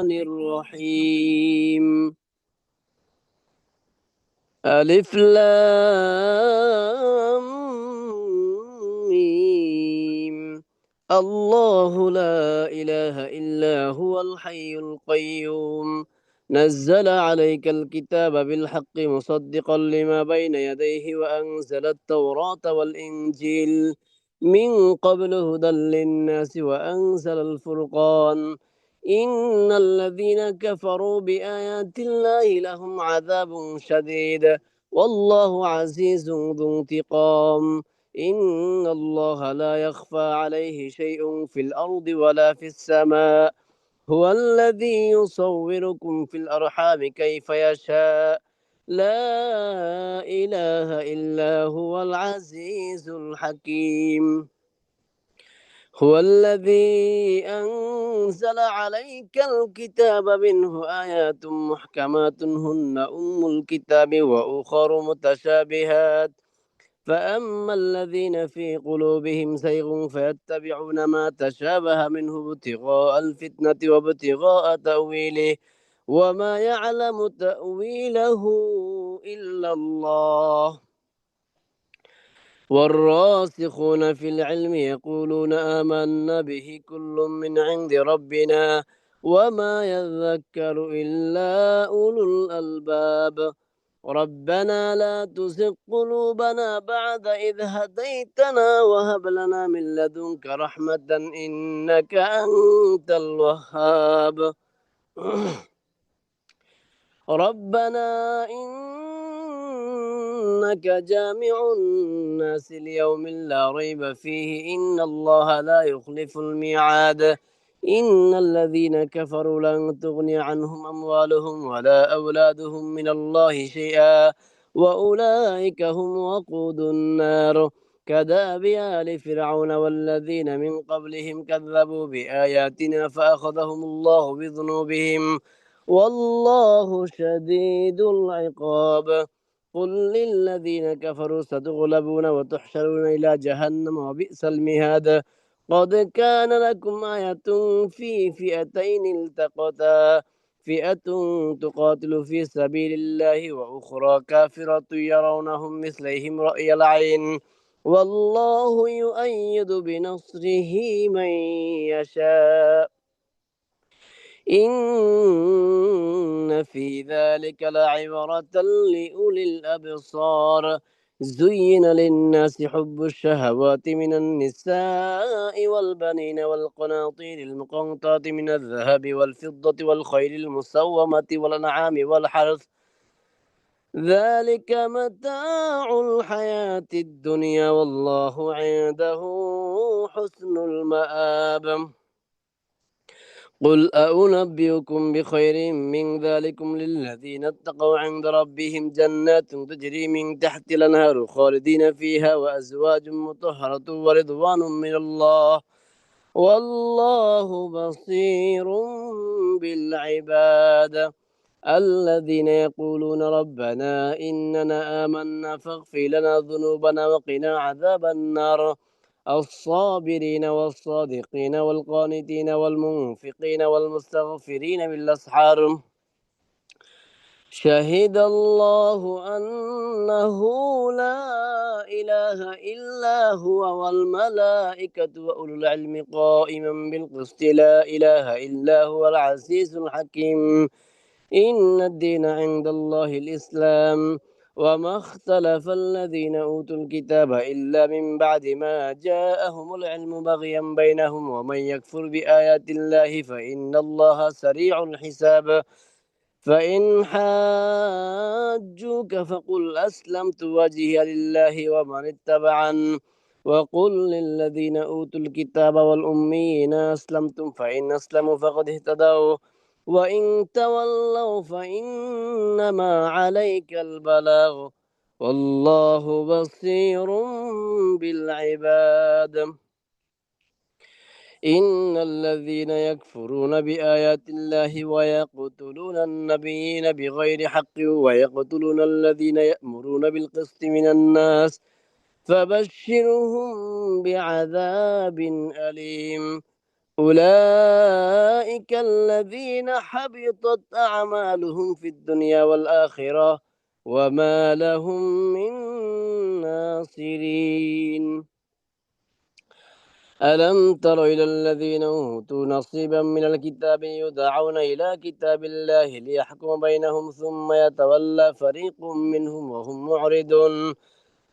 الرحمن الرحيم ألف لام ميم الله لا إله إلا هو الحي القيوم نزل عليك الكتاب بالحق مصدقا لما بين يديه وأنزل التوراة والإنجيل من قبل هدى للناس وأنزل الفرقان إن الذين كفروا بآيات الله لهم عذاب شديد والله عزيز ذو انتقام إن الله لا يخفى عليه شيء في الأرض ولا في السماء هو الذي يصوركم في الأرحام كيف يشاء لا إله إلا هو العزيز الحكيم هو الذي أنزل عليك الكتاب منه آيات محكمات هن أم الكتاب وأخر متشابهات فأما الذين في قلوبهم زيغ فيتبعون ما تشابه منه ابتغاء الفتنة وابتغاء تأويله وما يعلم تأويله إلا الله والراسخون في العلم يقولون آمنا به كل من عند ربنا وما يذكر إلا أولو الألباب ربنا لا تزغ قلوبنا بعد إذ هديتنا وهب لنا من لدنك رحمة إنك أنت الوهاب ربنا إنك جامع الناس ليوم لا ريب فيه إن الله لا يخلف الميعاد إن الذين كفروا لن تغني عنهم أموالهم ولا أولادهم من الله شيئا وأولئك هم وقود النار كداب آل فرعون والذين من قبلهم كذبوا بآياتنا فأخذهم الله بذنوبهم والله شديد العقاب قل للذين كفروا ستغلبون وتحشرون إلى جهنم وبئس المهاد قد كان لكم آية في فئتين التقتا فئة تقاتل في سبيل الله وأخرى كافرة يرونهم مثليهم رأي العين والله يؤيد بنصره من يشاء إن في ذلك لعبرة لأولي الأبصار زين للناس حب الشهوات من النساء والبنين والقناطير المقنطرة من الذهب والفضة والخيل المسومة والأنعام والحرث ذلك متاع الحياة الدنيا والله عنده حسن المآب قل أنبئكم بخير من ذلكم للذين اتقوا عند ربهم جنات تجري من تحت الأنهار خالدين فيها وأزواج مطهرة ورضوان من الله والله بصير بالعباد الذين يقولون ربنا إننا آمنا فاغفر لنا ذنوبنا وقنا عذاب النار الصابرين والصادقين والقانتين والمنفقين والمستغفرين بالأسحار شهد الله أنه لا إله إلا هو والملائكة وأولو العلم قائما بالقسط لا إله إلا هو العزيز الحكيم إن الدين عند الله الإسلام وما اختلف الذين أوتوا الكتاب إلا من بعد ما جاءهم العلم بغيا بينهم ومن يكفر بآيات الله فإن الله سريع الحساب فإن حاجوك فقل أسلمت وجهي لله ومن اتبعن وقل للذين أوتوا الكتاب والأميين أسلمتم فإن أسلموا فقد اهتدوا وإن تولوا فإنما عليك البلاغ والله بصير بالعباد إن الذين يكفرون بآيات الله ويقتلون النبيين بغير حق ويقتلون الذين يأمرون بالقسط من الناس فبشرهم بعذاب أليم أولئك الذين حبطت أعمالهم في الدنيا والآخرة وما لهم من ناصرين. ألم تر إلى الذين أوتوا نصيبا من الكتاب يدعون إلى كتاب الله ليحكم بينهم ثم يتولى فريق منهم وهم معرضون.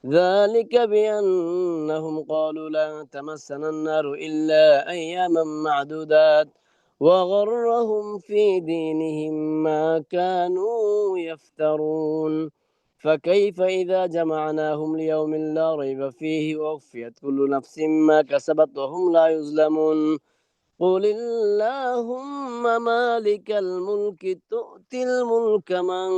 ذلك بأنهم قالوا لن تمسنا النار إلا أياما معدودات وغرهم في دينهم ما كانوا يفترون. فكيف إذا جمعناهم ليوم لا ريب فيه ووفيت كل نفس ما كسبت وهم لا يظلمون. قل اللهم مالك الملك تؤتي الملك من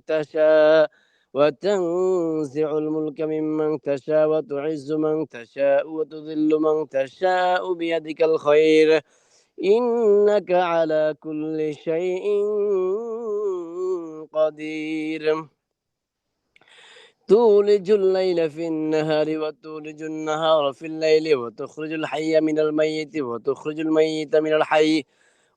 تشاء وتنزع الملك ممن تشاء وتعز من تشاء وتذل من تشاء بيدك الخير إنك على كل شيء قدير. تولج الليل في النهار وتولج النهار في الليل وتخرج الحي من الميت وتخرج الميت من الحي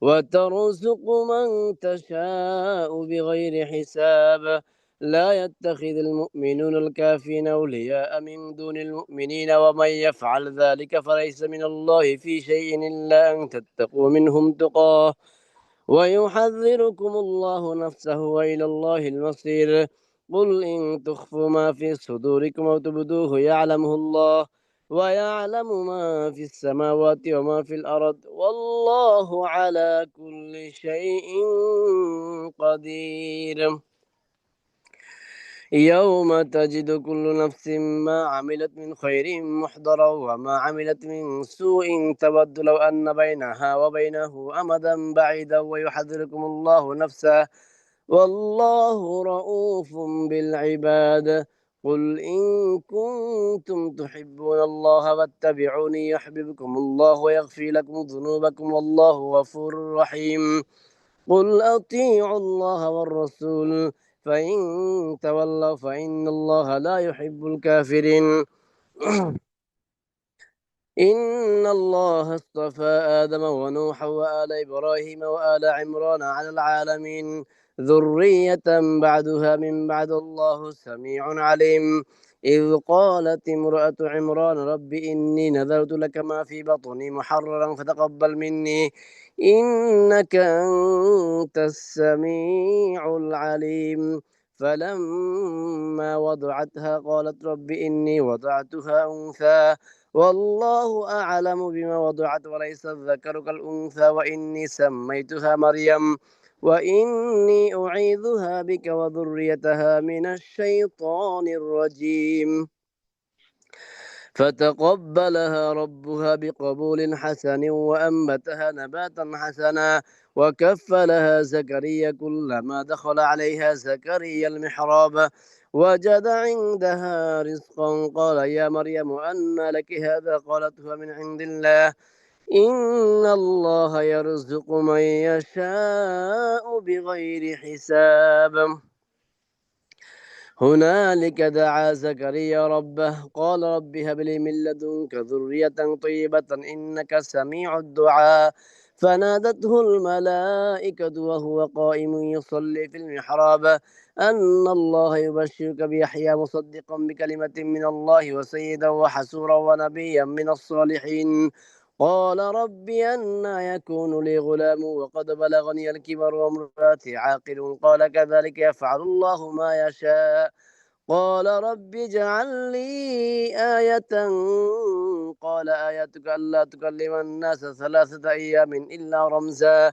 وترزق من تشاء بغير حساب. لا يتخذ المؤمنون الكافرين أولياء من دون المؤمنين ومن يفعل ذلك فليس من الله في شيء إلا أن تتقوا منهم تقاه ويحذركم الله نفسه وإلى الله المصير. قل إن تخفوا ما في صدوركم أو تبدوه يعلمه الله ويعلم ما في السماوات وما في الأرض والله على كل شيء قدير. يوم تجد كل نفس ما عملت من خير محضرا وما عملت من سوء تود لو أن بينها وبينه أمدا بعيدا ويحذركم الله نفسه والله رؤوف بالعباد. قل إن كنتم تحبون الله فاتبعوني يحببكم الله ويغفر لكم ذنوبكم والله غفور رحيم. قل أطيعوا الله والرسول فإن تولوا فإن الله لا يحب الكافرين. إن الله اصطفى آدم ونوحا وآل إبراهيم وآل عمران على العالمين ذرية بعدها من بعد الله سميع عليم. إذ قالت امرأة عمران رب إني نذرت لك ما في بطني محررا فتقبل مني إنك أنت السميع العليم. فلما وضعتها قالت رب إني وضعتها أنثى والله أعلم بما وضعت وليس الذكر كالأنثى وإني سميتها مريم وإني أعيذها بك وذريتها من الشيطان الرجيم. فتقبلها ربها بقبول حسن وأنبتها نباتا حسنا وكفلها زكريا كلما دخل عليها زكريا المحراب وجد عندها رزقا قال يا مريم أنى لك هذا قالت هو من عند الله إن الله يرزق من يشاء بغير حساب. هنالك دعا زكريا ربه قال رب هب لي من لدنك ذرية طيبة إنك سميع الدعاء. فنادته الملائكة وهو قائم يصلي في المحراب أن الله يبشرك بيحيى مصدقا بكلمة من الله وسيدا وحسورا ونبيا من الصالحين. قال رب أنى يكون لي غلام وقد بلغني الكبر وامرأتي عاقل قال كذلك يفعل الله ما يشاء. قال رب اجعل لي آية قال آيتك ألا تكلم الناس 3 أيام إلا رمزا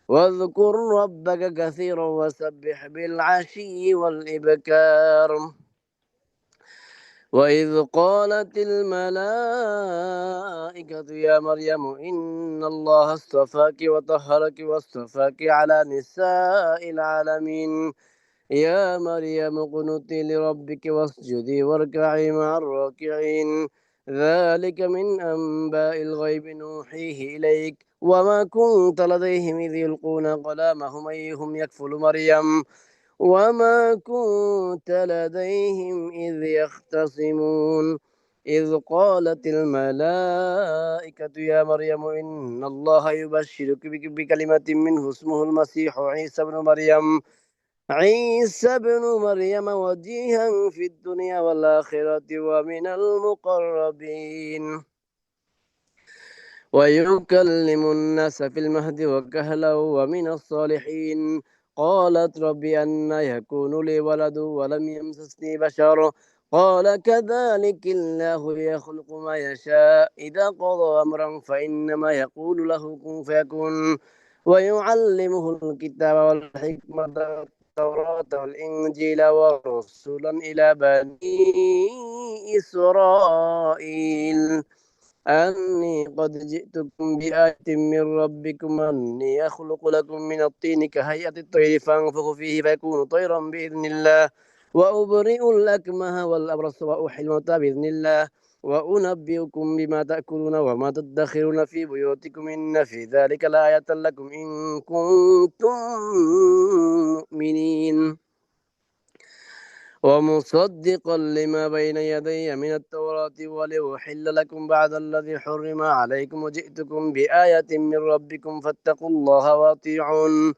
واذكر ربك كثيرا وسبح بالعشي والإبكار. وإذ قالت الملائكة يا مريم إن الله اصطفاك وطهرك واصطفاك على نساء العالمين. يا مريم اقنتي لربك واسجدي واركعي مع الراكعين. ذلك من أنباء الغيب نوحيه إليك وما كنت لديهم إذ يلقون أقلامهم أيهم يكفل مريم وما كنت لديهم إذ يختصمون. إذ قالت الملائكة يا مريم إن الله يبشرك بكلمة منه اسمه المسيح عيسى بن مريم وجيها في الدنيا والآخرة ومن المقربين ويكلم الناس في المهد وكهلا ومن الصالحين قالت رب أن يكون لي ولد ولم يمسسني بشر قال كذلك الله يخلق ما يشاء إذا قضى أمرا فإنما يقول له كن فيكون ويعلمه الكتاب والحكمة والتوراة والإنجيل ورسلا إلى بني إسرائيل أني قد جئتكم بآية من ربكم أني أخلق لكم من الطين كهيئة الطير فأنفخ فيه فيكون طيرا بإذن الله وأبرئ الأكمه والأبرص وأحيي الموتى بإذن الله وأنبئكم بما تأكلون وما تدخرون في بيوتكم إن في ذلك لآية لكم إن كنتم مؤمنين ومصدقا لما بين يدي من التوراة ولأحل لكم بعد الذي حرم عليكم وجئتكم بآية من ربكم فاتقوا الله وأطيعون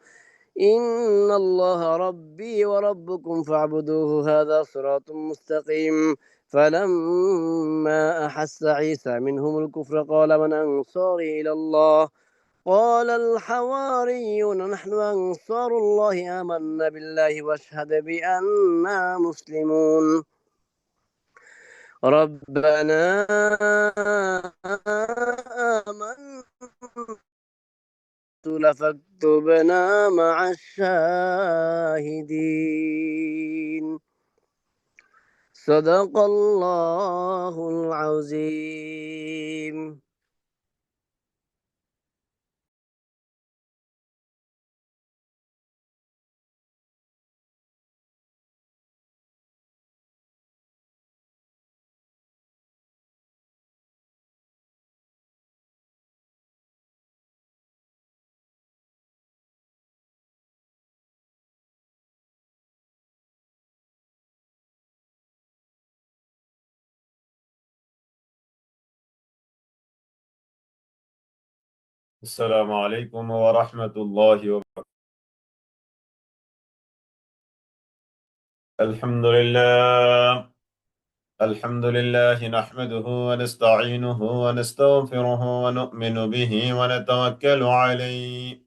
إن الله ربي وربكم فاعبدوه هذا صراط مستقيم فلما أحس عيسى منهم الكفر قال من أنصاري إلى الله قال الحواريون نحن أنصار الله آمنا بالله واشهد بأننا مسلمون ربنا آمنا فاكتبنا مع الشاهدين صدق الله العظيم. السلام عليكم ورحمة الله وبركاته. الحمد لله الحمد لله نحمده ونستعينه ونستغفره ونؤمن به ونتوكل عليه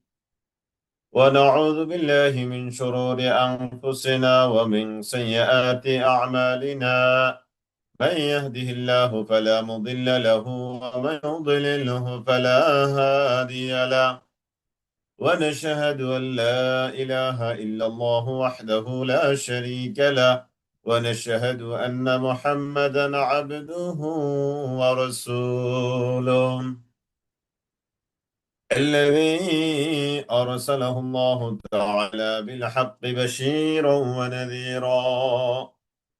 ونعوذ بالله من شرور أنفسنا ومن سيئات أعمالنا من يهده الله فلا مضل له ومن يضلله فلا هادي له ونشهد أن لا إله إلا الله وحده لا شريك له ونشهد أن محمدا عبده ورسوله الذي أرسله الله تعالى بالحق بشيرا ونذيرا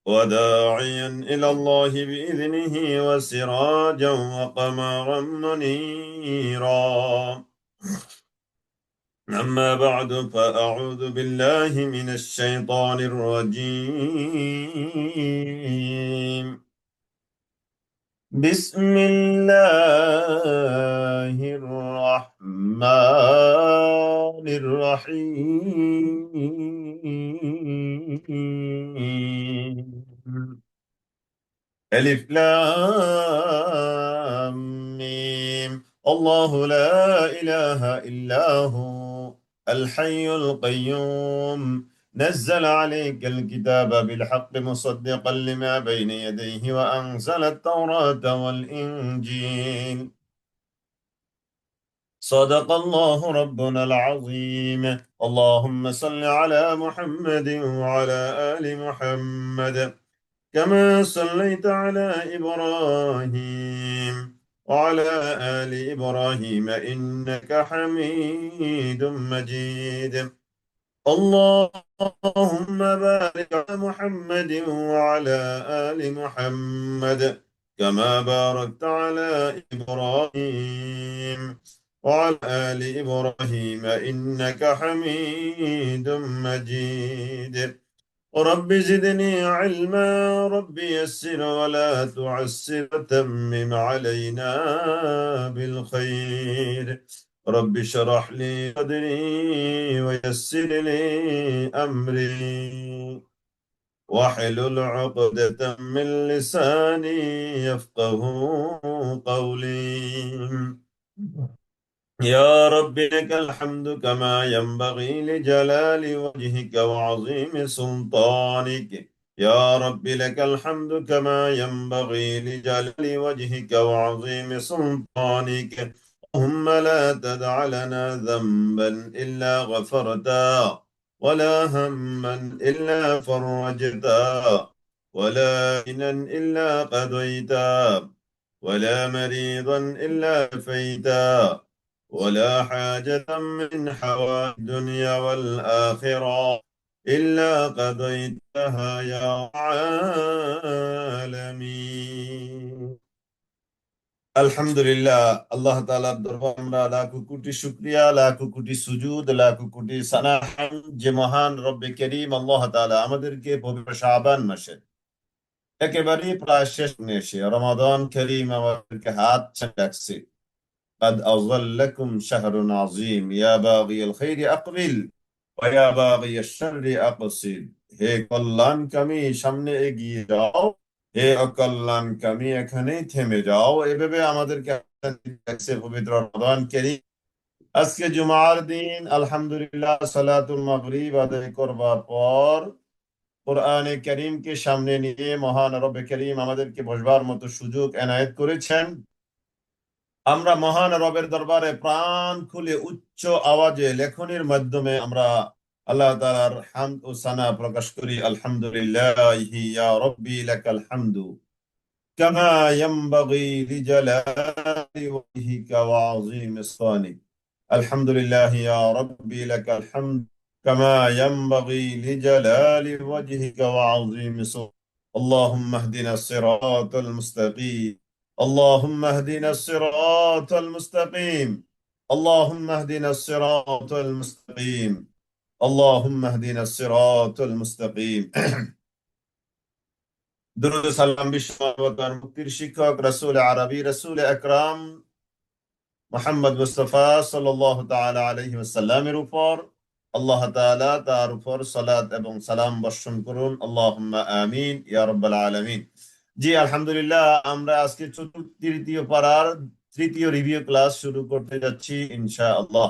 وداعيا إلى الله بإذنه وسراجا وقمرا منيرا أما بعد فأعوذ بالله من الشيطان الرجيم بسم الله الرحمن الرحيم ألف لام ميم الله لا إله إلا هو الحي القيوم نزل عليك الكتاب بالحق مصدقا لما بين يديه وأنزل التوراة والإنجيل صدق الله ربنا العظيم اللهم صل على محمد وعلى آل محمد كما صليت على إبراهيم وعلى آل إبراهيم إنك حميد مجيد اللهم بارك على محمد وعلى آل محمد كما باركت على إبراهيم وعلى آل إبراهيم إنك حميد مجيد رب زدني علما رب يسر ولا تعسر وتمم علينا بالخير رب اشرح لي صدري ويسر لي أمري واحلل عقدة من لساني يفقه قولي يا رب لك الحمد كما ينبغي لجلال وجهك وعظيم سلطانك يا رب لك الحمد كما ينبغي لجلال وجهك وعظيم سلطانك اللهم لا تدع لنا ذنبا إلا غفرتا ولا هما إلا فرجتا ولا دينا إلا قضيتا ولا مريضا إلا شفيتا ولا حاجة من حوائج الدنيا والآخرة إلا قضيتها يا عالمين আলহামদুলিল্লাহ আল্লাহ তাআলার দরবারে আমরা লাখো কোটি শুকরিয়া লাখো কোটি সুজুদ লাখো কোটি সানাহ যে মহান রব্বে করিম আল্লাহ তাআলা আমাদেরকে পবিত্র শাবান মাসে একেবারে প্রায় শেষ এসে রমাদান করিম আমাদেরকে হাত ছেড়ে রাখছে قد أظلكم شهر عظيم يا باغي الخير أقبل ويا باغي الشر أقصد হে কল্যাণকামী সামনে এগিয়ে যাও হে অকল্যাণকামী এখানেই থেমে যাও এভাবে আমাদেরকে রাখছে পবিত্র রমাদান কারীম আজকে জুমার দিন আলহামদুলিল্লাহ সালাতুল মাগরিব আদায় করবার পর কোরআনে কারীমকে সামনে নিয়ে মহান রব্বে কারীম আমাদেরকে বসবার মতো সুযোগ এনায়েত করেছেন আমরা মহান রবের দরবারে প্রাণ খুলে উচ্চ আওয়াজে লেখনির মাধ্যমে আমরা আল্লাহ তাআলার হামদ ও সানা প্রকাশ করি আলহামদুলিল্লাহি ইয়া রাব্বি লাকাল হামদু কামা ইয়ানবাগি লিজালালি ওয়াজহিকা ওয়া আযীমি শানিক আলহামদুলিল্লাহি ইয়া রাব্বি লাকাল হামদ কামা ইয়ানবাগি লিজালালি ওয়াজহিকা ওয়া আযীমি শানিক আল্লাহুম্মা ইহদিনাস সিরাতাল মুস্তাকিম اللهم اهدنا الصراط المستقيم اللهم اهدنا الصراط المستقيم اللهم اهدنا الصراط المستقيم درود সালাম বিশ্ব মানবতার মুক্তির শিক্ষক রাসূল আরবি রাসূল আকরাম মুহাম্মদ মুস্তাফা সাল্লাল্লাহু তাআলা আলাইহি ওয়াসাল্লামের উপর আল্লাহ তাআলা তার উপর সালাত এবং সালাম বর্ষণ করুন আল্লাহুম্মা আমিন ইয়া রাব্বাল আলামিন জি আলহামদুলিল্লাহ আমরা আজকে তৃতীয় পারার তৃতীয় রিভিউ ক্লাস শুরু করতে যাচ্ছি ইনশাআল্লাহ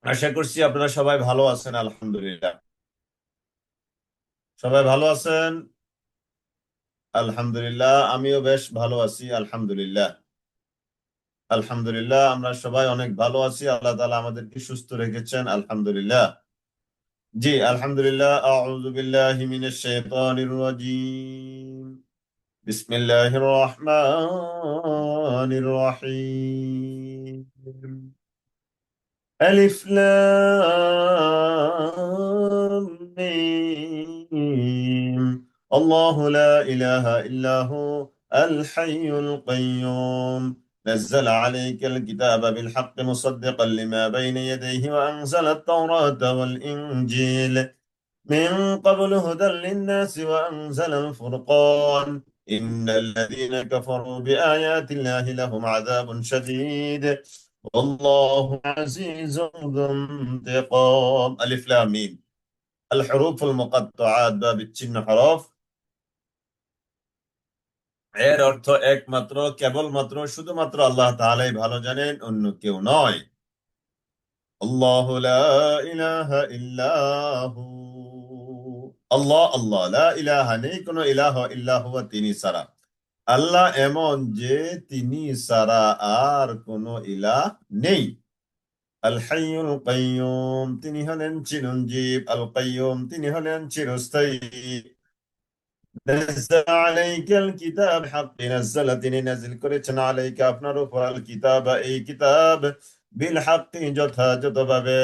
আশা করছি আপনারা সবাই ভালো আছেন আলহামদুলিল্লাহ সবাই ভালো আছেন আলহামদুলিল্লাহ আমিও বেশ ভালো আছি আলহামদুলিল্লাহ আলহামদুলিল্লাহ আমরা সবাই অনেক ভালো আছি আল্লাহ তাআলা আমাদেরকে সুস্থ রেখেছেন আলহামদুলিল্লাহ জি আলহামদুলিল্লাহ আউযু বিল্লাহি মিনাশ শাইতানির রাজীম بسم الله الرحمن الرحيم ألف لام ميم الله لا إله إلا هو الحي القيوم نزل عليك الكتاب بالحق مصدقا لما بين يديه وأنزل التوراة والإنجيل من قبل هدى للناس وأنزل الفرقان إن الذين كفروا بآيات الله لهم عذاب شديد والله عزيز ذو انتقام ألف لام ميم الحروف المقطعات باب الچিহ্ন হরফ এর অর্থ একমাত্র কেবলমাত্র শুধুমাত্র আল্লাহ তাআলাই ভালো জানেন অন্য কেউ নয় আল্লাহু লা ইলাহা ইল্লাহু আল্লাহ আল্লাহ লা ইলাহা নেই কোনো ইলাহা ইল্লা হুয়া তিনি ছাড়া আল্লাহ এমন যে তিনি ছাড়া আর কোনো ইলাহ নেই আল হাইয়ুল কাইয়্যুম তিনি হলেন চিরঞ্জীব আল কাইয়্যুম তিনি হলেন চিরস্থায়ী নাযালা আলাইকাল কিতাব হাক্কি নাযালা তিনি নাযিল করেছেন আলাইকা আপনার উপর আল কিতাব এই কিতাব বিল হাক্কি যথাযথভাবে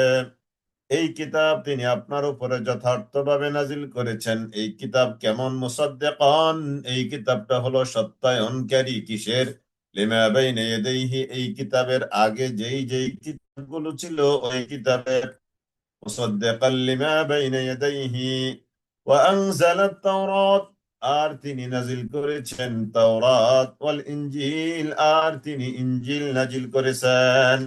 এই কিতাব তিনি আপনার উপরে যথার্থভাবে নাজিল করেছেন এই কিতাব কেমন মুসাদ্দিকান এই কিতাবটা হলো সত্যায়নকারী কিসের লিমা বাইনা ইয়াদাইহি এই কিতাবের আগে যেই যেই কিতাবগুলো ছিল ওই কিতাবের মুসাদ্দিকাল লিমা বাইনা ইয়াদাইহি ওয়া আনজালাত তাওরাত, আর তিনি নাজিল করেছেন তাওরাত, ওয়াল ইনজিল, আর তিনি ইনজিল নাজিল করেছেন।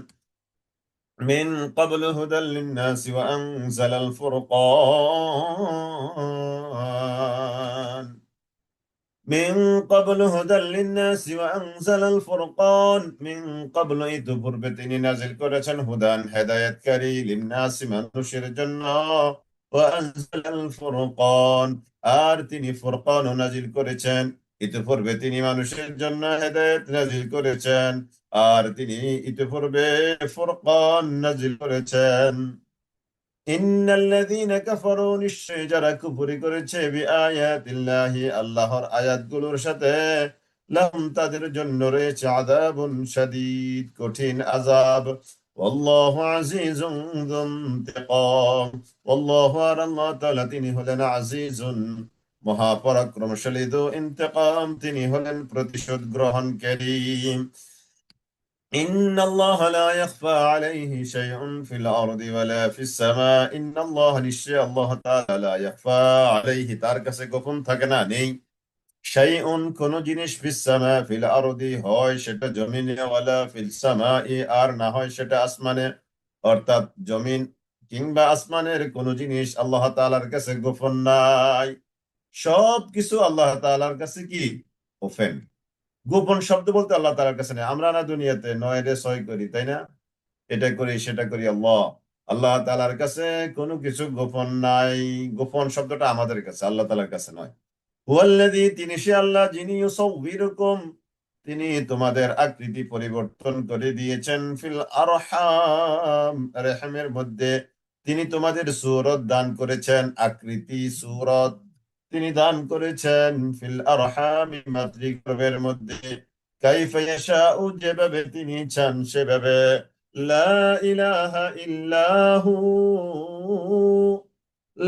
মিন ক্বাবলু হুদাল লিন-নাসি ওয়া আনজালাল ফুরকান। من قبل هدى للناس وأنزل الفرقان من قبل ইতপূর্বে তিনি নাজিল করেছেন হুদান হেদায়েতকারী লিন্নাসি মানুষের জন্য وأنزل الفرقان, আর তিনি ফুরকান নাজিল করেছেন। ইতপূর্বে তিনি মানুষের জন্য হেদায়েত নাজিল করেছেন, আর তিনি ইতপূর্বে ফুরকান নাজিল করেছেন। ইন্নাল্লাযীনা কাফারু, নিশ্চয় যারা কুফরি করেছে বিআয়াতিল্লাহি, আল্লাহর আয়াতগুলোর সাথে, লাহুম, তাদের জন্য রয়েছে আযাবুন শাদীদ, কঠিন আযাব। ওয়াল্লাহু আজিজুন যু ইনতিকাম, ওয়াল্লাহু, আর আল্লাহ তাআলা তিনি হলেন আজিজুন, মহাপরাক্রমশালী, যু ইনতিকাম, তিনি হলেন প্রতিশোধ গ্রহণকারী। إن الله لا يخفى عليه شيء في الأرض ولا في السماء إن الله, নিশ্চয় আল্লাহ তাআলা, لا يخفى عليه, তার কাছে গোপন থাকে না, নেই, শাইউন, কোন জিনিস, ফিস সামা, ফিল আরদি, হয় সেটা জমিনে, ওয়ালা ফিল সামাই, আর না হয় সেটা আসমানে। অর্থাৎ জমিন কিংবা আসমানের কোন জিনিস আল্লাহ তাআলার কাছে গোপন নাই, সব কিছু আল্লাহ তাআলার কাছে কি, ওপেন। গোপন শব্দ বলতে আল্লাহ তাআলার কাছে নেই। আমরা না দুনিয়াতে নয় রে ছয় করি, তাই না, এটা করি সেটা করি, আল্লাহ আল্লাহ তাআলার কাছে কোনো কিছু গোপন নাই। গোপন শব্দটা আমাদের কাছে, আল্লাহ তাআলার কাছে নয়। হুয়াল্লাযী, তিনি সে আল্লাহ, যিনি ইউসাউবিরুকুম, তিনি তোমাদের আকৃতি পরিবর্তন করে দিয়েছেন, ফিল আরহাম, রেহমের মধ্যে তিনি তোমাদের সূরত দান করেছেন, আকৃতি সূরত তিনি দান করেছেন, ফিল আরহাম, মাতৃগর্ভের মধ্যে, কাইফা ইয়াশাউ, যেভাবে তিনি চান সেভাবে। লা ইলাহা ইল্লাহু,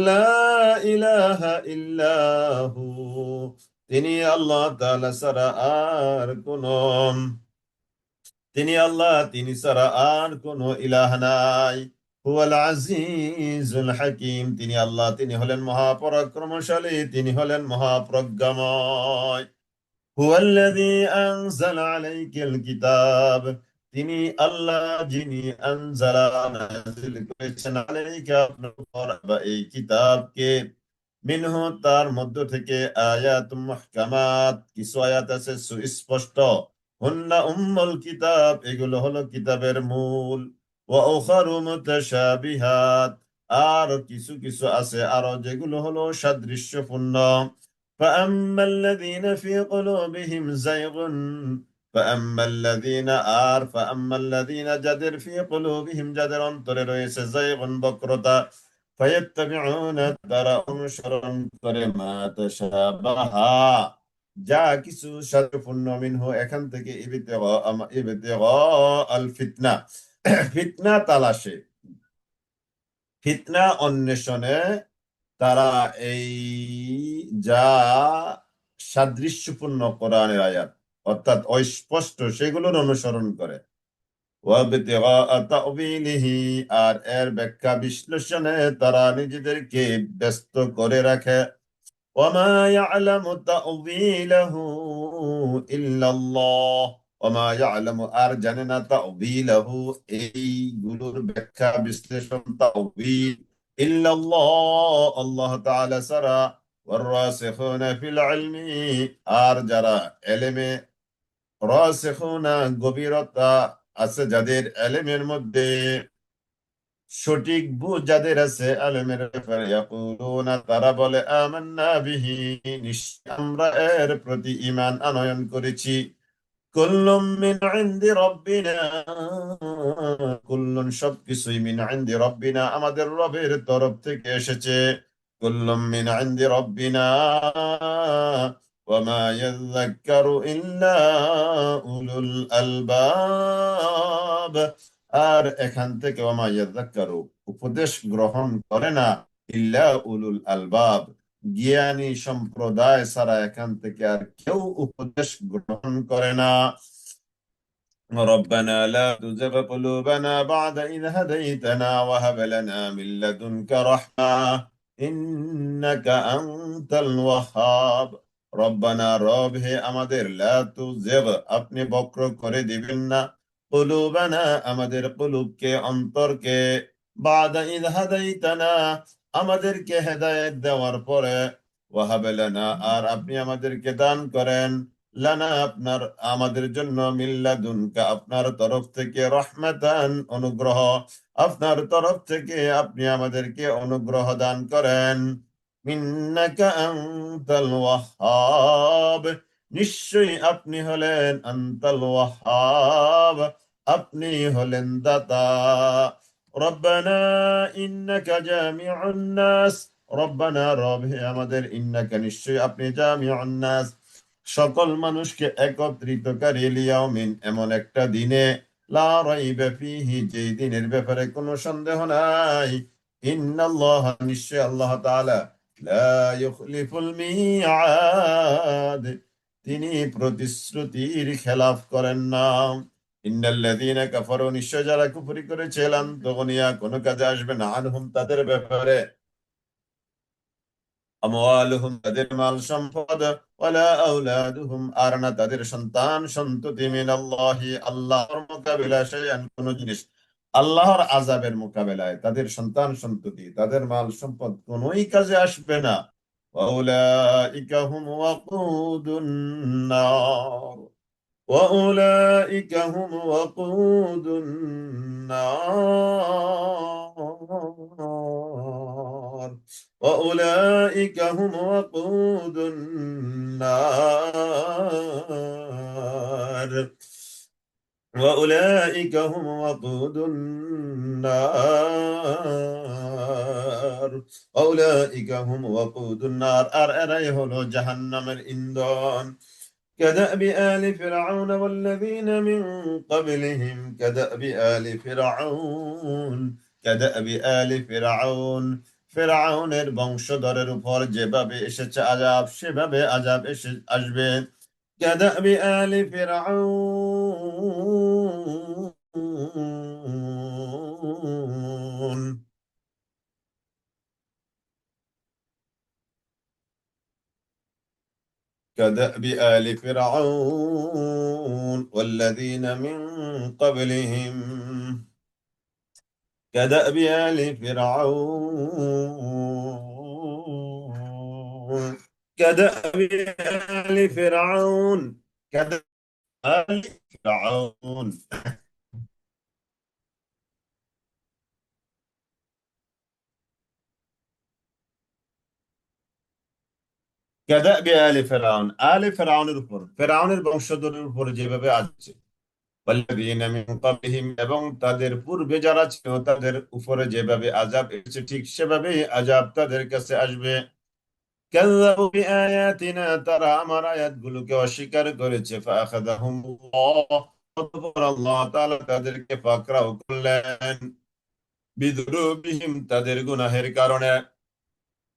লা ইলাহা ইল্লাহু, তিনি আল্লাহ তাআলা ছাড়া আর কোন, তিনি আল্লাহ, তিনি ছাড়া আর কোন ইলাহ নাই। হুয়াল আজিজুল হাকিম, তিনি আল্লাহ, তিনি হলেন মহাপরাক্রমশালী, তিনি হলেন মহাপ্রজ্ঞাময়। হুয়াল্লাযী আনজালা আলাইকাল কিতাব, তিনি আল্লাহ, যিনি আনজালা, নাযিল করেছেন, আলাইকা, আপনার উপর, বা এই কিতাবকে, মিনহু, তার মধ্য থেকে, আয়াতুম মুহকামাত, কিছু আয়াত আছে সুস্পষ্ট, হুন্না উম্মুল কিতাব, এগুলো হলো কিতাবের মূল, ওয়া উখারু মুতাশাবিহাত, আর কিছু কিছু আছে আরো যেগুলো হলো সাদৃশ্যপূর্ণ। فأما الذين في قلوبهم زيغ فأما الذين فأما الذين যাদের في قلوبهم, যাদের অন্তরে রয়েছে, জায়গুন, বক্রতা, ফায়াত্তাবিউন, তারা অনুসরণ করে, মা তাশাবাহা, যা কিছু সাদৃশ্যপূর্ণ, মিনহু, এখান থেকে, ইবতিগা আল ফিতনা, ফিতনা তালাশে, ফিতনা অন্বেষণে, তারা এই যা সাদৃশ্যপূর্ণ কোরআনের আয়াত, অর্থাৎ অস্পষ্ট, সেগুলোর অনুসরণ করে। ওয়াবতিগা তাওয়িলিহি, আর এর ব্যাখ্যা বিশ্লেষণে তারা নিজেদেরকে ব্যস্ত করে রাখে। ওয়ামা ইয়ালামু তাওয়িলাহু ইল্লাল্লাহ, ওয়ামা ইয়ালামু, আর জানে না, তাওয়িলাহু, এইগুলোর ব্যাখ্যা বিশ্লেষণ, তাওয়িল, ইল্লাল্লাহ, আল্লাহ তাআলা ছাড়া, ওয়ার-রাসিখুনা ফিল ইলমি, আর যারা ইলমে, রাসিখুনা, গভীরতা আছে যাদের ইলমের মধ্যে, সঠিক বুঝ যাদের আছে আলেমের ব্যাপারে, ইয়াকুলুনা, তারা বলে, আমান্না বিহি, নিশ্চয় আমরা এর প্রতি ঈমান আনয়ন করেছি, কুল্লুম মিন ইনদি রাব্বিনা, কুল্লুন, সবকিছুই, মিন ইনদি রাব্বিনা, আমাদের রবের তরফ থেকে এসেছে, কুল্লুম মিন ইনদি রাব্বিনা ওয়া মা ইয়াযাক্কারু ইল্লা উলুল আলবাব, আর এখান থেকে, ওয়া মা ইয়াযাক্কারু, উপদেশ গ্রহণ করে না, ইল্লা উলুল আলবাব, জ্ঞানী সম্প্রদায় ছাড়া এখান থেকে আর কেউ উপদেশ গ্রহণ করে না। ربنا لا تزغ قلوبنا بعد إذ هديتنا وهب لنا من لدنك رحمة إنك أنت الوهاب ربنا রব হে আমাদের লা তুযিগ আপনি বক্র করে দিবেন না কুলুবানা আমাদের কুলুবকে অন্তরকে বাদা ইয হাদাইতানা আমাদেরকে হেদায়েত দেওয়ার পরে ওয়াহাব লানা আর আপনি আমাদেরকে দান করেন লানা আপনার আমাদের জন্য মিল্লাদুনকা আপনার তরফ থেকে রহমাতান অনুগ্রহ আপনার তরফ থেকে আপনি আমাদেরকে অনুগ্রহ দান করেন ইন্নাকা আনতাল ওয়াহ্হাব নিশ্চয়ই আপনি হলেন আনতাল ওয়াহ্হাব আপনি হলেন দাতা রব্বানা ইন্নাকা জামিউন নাস রব্বানা রব হে আমাদের ইন্নাকা নিশ্চয়ই আপনি জামিউন নাস সকল মানুষকে একত্রিতকারী লিয়াউমিন এমন একটা দিনে লা রাইবা ফীহি যেই দিনের ব্যাপারে কোনো সন্দেহ নাই ইন্নাল্লাহ নিশ্চয় আল্লাহ তাআলা লা ইউখলিফুল মিআদ তিনি প্রতিশ্রুতির খেলাফ করেন না ইন্নাল্লাযীনা কাফারু নিশ্চয় যারা কুফরি করেছে লান তুগনিয়া কোনো কাজে আসবে না আনহুম তাদের ব্যাপারে আমওয়ালুহুম তাদের মাল সম্পদ ওয়ালা আওলাদুহুম আর না তাদের সন্তান সন্ততি মিনাল্লাহি আল্লাহর মোকাবিলায় শাইআন কোন জিনিস আল্লাহর আযাবের মোকাবেলায় তাদের সন্তান সন্ততি তাদের মাল সম্পদ কোনোই কাজে আসবে না ওয়াউলাইকা হুম ওয়াকুদুন নার وأولئك هم وقود النار وأولئك هم وقود النار وأولئك هم وقود النار وأولئك هم وقود النار আর এরাই হলো জাহান্নামের ইন্ধন كدأب آل فرعون والذين من قبلهم كدأب آل فرعون كدأب آل فرعون ফেরাউনের বংশধরের উপর যেভাবে এসেছে আযাব সেভাবে আযাব এসে আসবে كدأب آل فرعون كدأب آل فرعون والذين من قبلهم كدأب آل فرعون كدأب آل فرعون كدأب آل فرعون كدأب آل فرعون آل ফেরাউনের উপর ফেরাউনের বংশধরের উপর যেভাবে আছে والذين من قبلهم এবং তাদের পূর্বে যারা ছিল তাদের উপরে যেভাবে আযাব এসেছে ঠিক সেভাবেই আযাব তাদের কাছে আসবে কাযযাবু বিআয়াতিনা তারা আমার আয়াতগুলোকে অস্বীকার করেছে ফাআখাযাহুমুল্লাহ অতঃপর আল্লাহ তাআলা তাদেরকে পাকড়াও করলেন বিযুনুবিহিম তাদের গুনাহের কারণে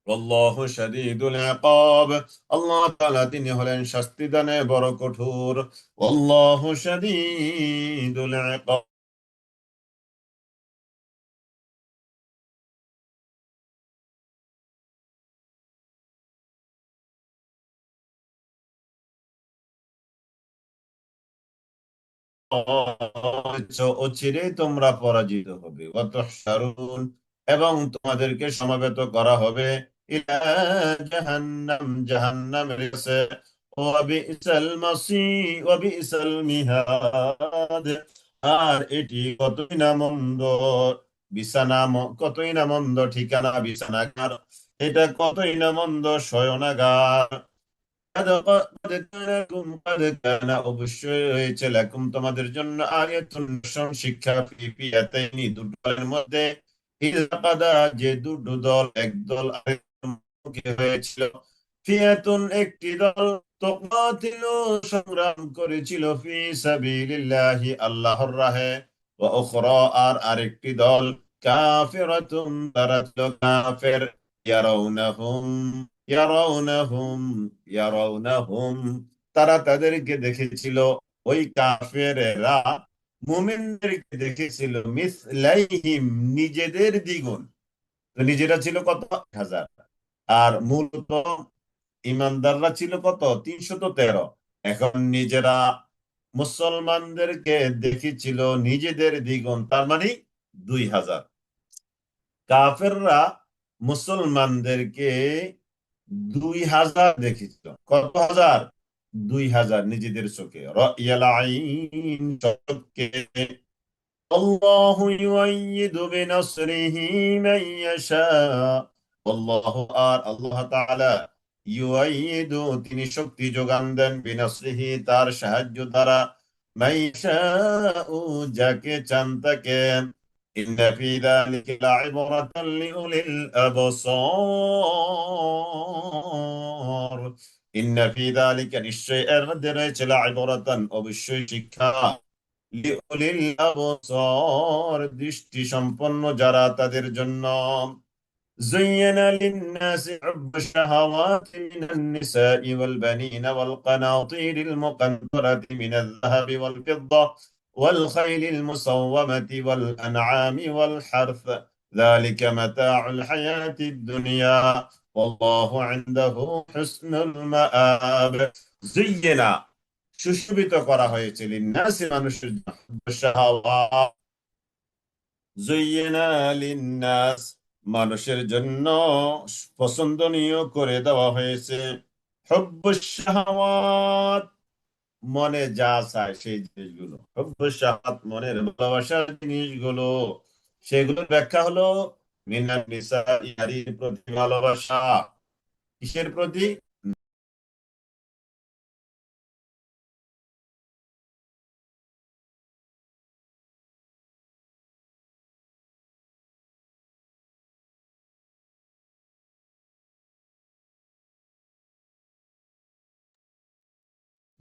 আল্লাহু শাদীদুল ইকাব আল্লাহ তাআলা তিনি হলেন শাস্তি দানে বড় কঠোর আল্লাহু শাদীদুল ইকাব অচিরে তোমরা পরাজিত হবে ওয়াতুহশারুন এবং তোমাদেরকে সমবেত করা হবে ইলা জাহান্নাম জাহান্নামের কাছে ওয়াবিসাল মাসীর ওয়াবিসাল মিহাদ আর এটি কতই না মন্দ বিছানা কতই না মন্দ ঠিকানা বিছানাগার এটা কতই না মন্দ শয়নাগার অবশ্যই হয়েছে লাকুম তোমাদের জন্য আয়াতুন শিক্ষা ফি ফিয়াতাইনি দুটোর মধ্যে ইযা কাদা যে দুটো দল এক দল আরেকজনের মুখোমুখি হয়েছিল ফিয়াতুন একটি দল তুকাতিলু সংগ্রাম করেছিল ফি সাবিলিল্লাহি আল্লাহর রাহে ওয়া উখরা আর আরেকটি দল কাফিরাতুন তারা ছিল কাফের ইয়ারাউনাহুম ইয়ারাউনাহুম ইয়ারাউনাহুম তারা তাদেরকে দেখেছিল ওই কাফেরেরা মুমিনদেরকে দেখেছিল মিসলাইহিম, নিজেদের দ্বিগুণ। তো নিজেরা ছিল কত? 1,000। আর মূলত ইমানদাররা ছিল কত? 313। এখন নিজেরা মুসলমানদেরকে দেখেছিল নিজেদের দ্বিগুণ, তার মানে 2,000। কাফেররা মুসলমানদেরকে 2,000 দেখেছিল। কত হাজার? 2,000 নিজেদের চোখে, রা'য়াল আইন, চোখকে। আল্লাহু ইউআইয়িদু বিনাসরিহি মান ইয়াশা। আল্লাহু, আর আল্লাহ তাআলা, ইউআইয়িদু, তিনি শক্তি যোগান দেন, বিনাসরিহি, তার সাহায্য দ্বারা, মান ইয়াশাউ, যাকে চান তাকে। ইন্না ফি যালিকা লা'iবরাতান লিউলিল আবসার। ইন্না ফি যালিকা, নিশ্চয় এর মধ্যে রয়েছে, লা'iবরাতান, অবশ্যই শিক্ষা, লিউলিল আবসার, দৃষ্টি সম্পন্ন যারা, তাদের জন্য। زين للناس حب الشهوات من النساء والبنين والقناطير المقنطرة من الذهب والفضة والخيل المسومة والأنعام والحرث، ذلك متاع الحياة الدنيا والله عنده حسن المآب। زين, সুশোভিত করা হয়েছে, লিন্নাসি, মানুষের জন্য, শাহাওয়াত, যুয়্যিনা লিন্নাস, মানুষের জন্য পছন্দনীয় করে দেওয়া হয়েছে, হুব্বুশ শাহাওয়াত, মনে যা চায় সেই জিনিসগুলো, হুব্বুশ শাহাওয়াত, মনের ভালোবাসার জিনিসগুলো। সেগুলোর ব্যাখ্যা হলো মিনান নিসা, নারীর প্রতি ভালোবাসা। কিসের প্রতি?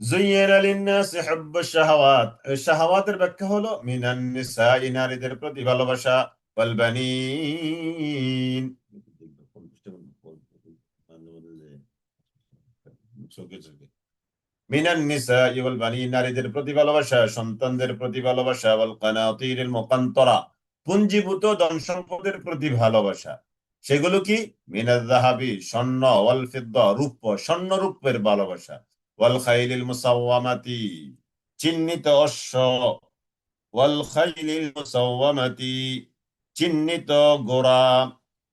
যুয়্যিনা লিন্নাসি হুব্বুশ শাহাওয়াত, শাহাওয়াতের ব্যাখ্যা হলো মিনান নিসা, নারীদের প্রতি ভালোবাসা, ওয়াল বানিন, মিনান নিসা ওয়াল বানিন, নারীদের প্রতি ভালোবাসা, সন্তানদের প্রতি ভালোবাসা, ওয়াল কানাতিরিল মুকান্তরা, পুঞ্জীভূত ধন সম্পদের প্রতি ভালোবাসা। সেগুলো কি? মিনাজ যাহাবি, স্বর্ণ, ওয়াল ফিদ্দা, রূপ, স্বর্ণ রূপের ভালোবাসা, ওয়াল খাইলিল মুসাওয়ামাতি, চিহ্নিত অশ্ব, ওয়াল খাইলিল মুসাওয়ামাতি, চিহ্নিত ঘোড়া,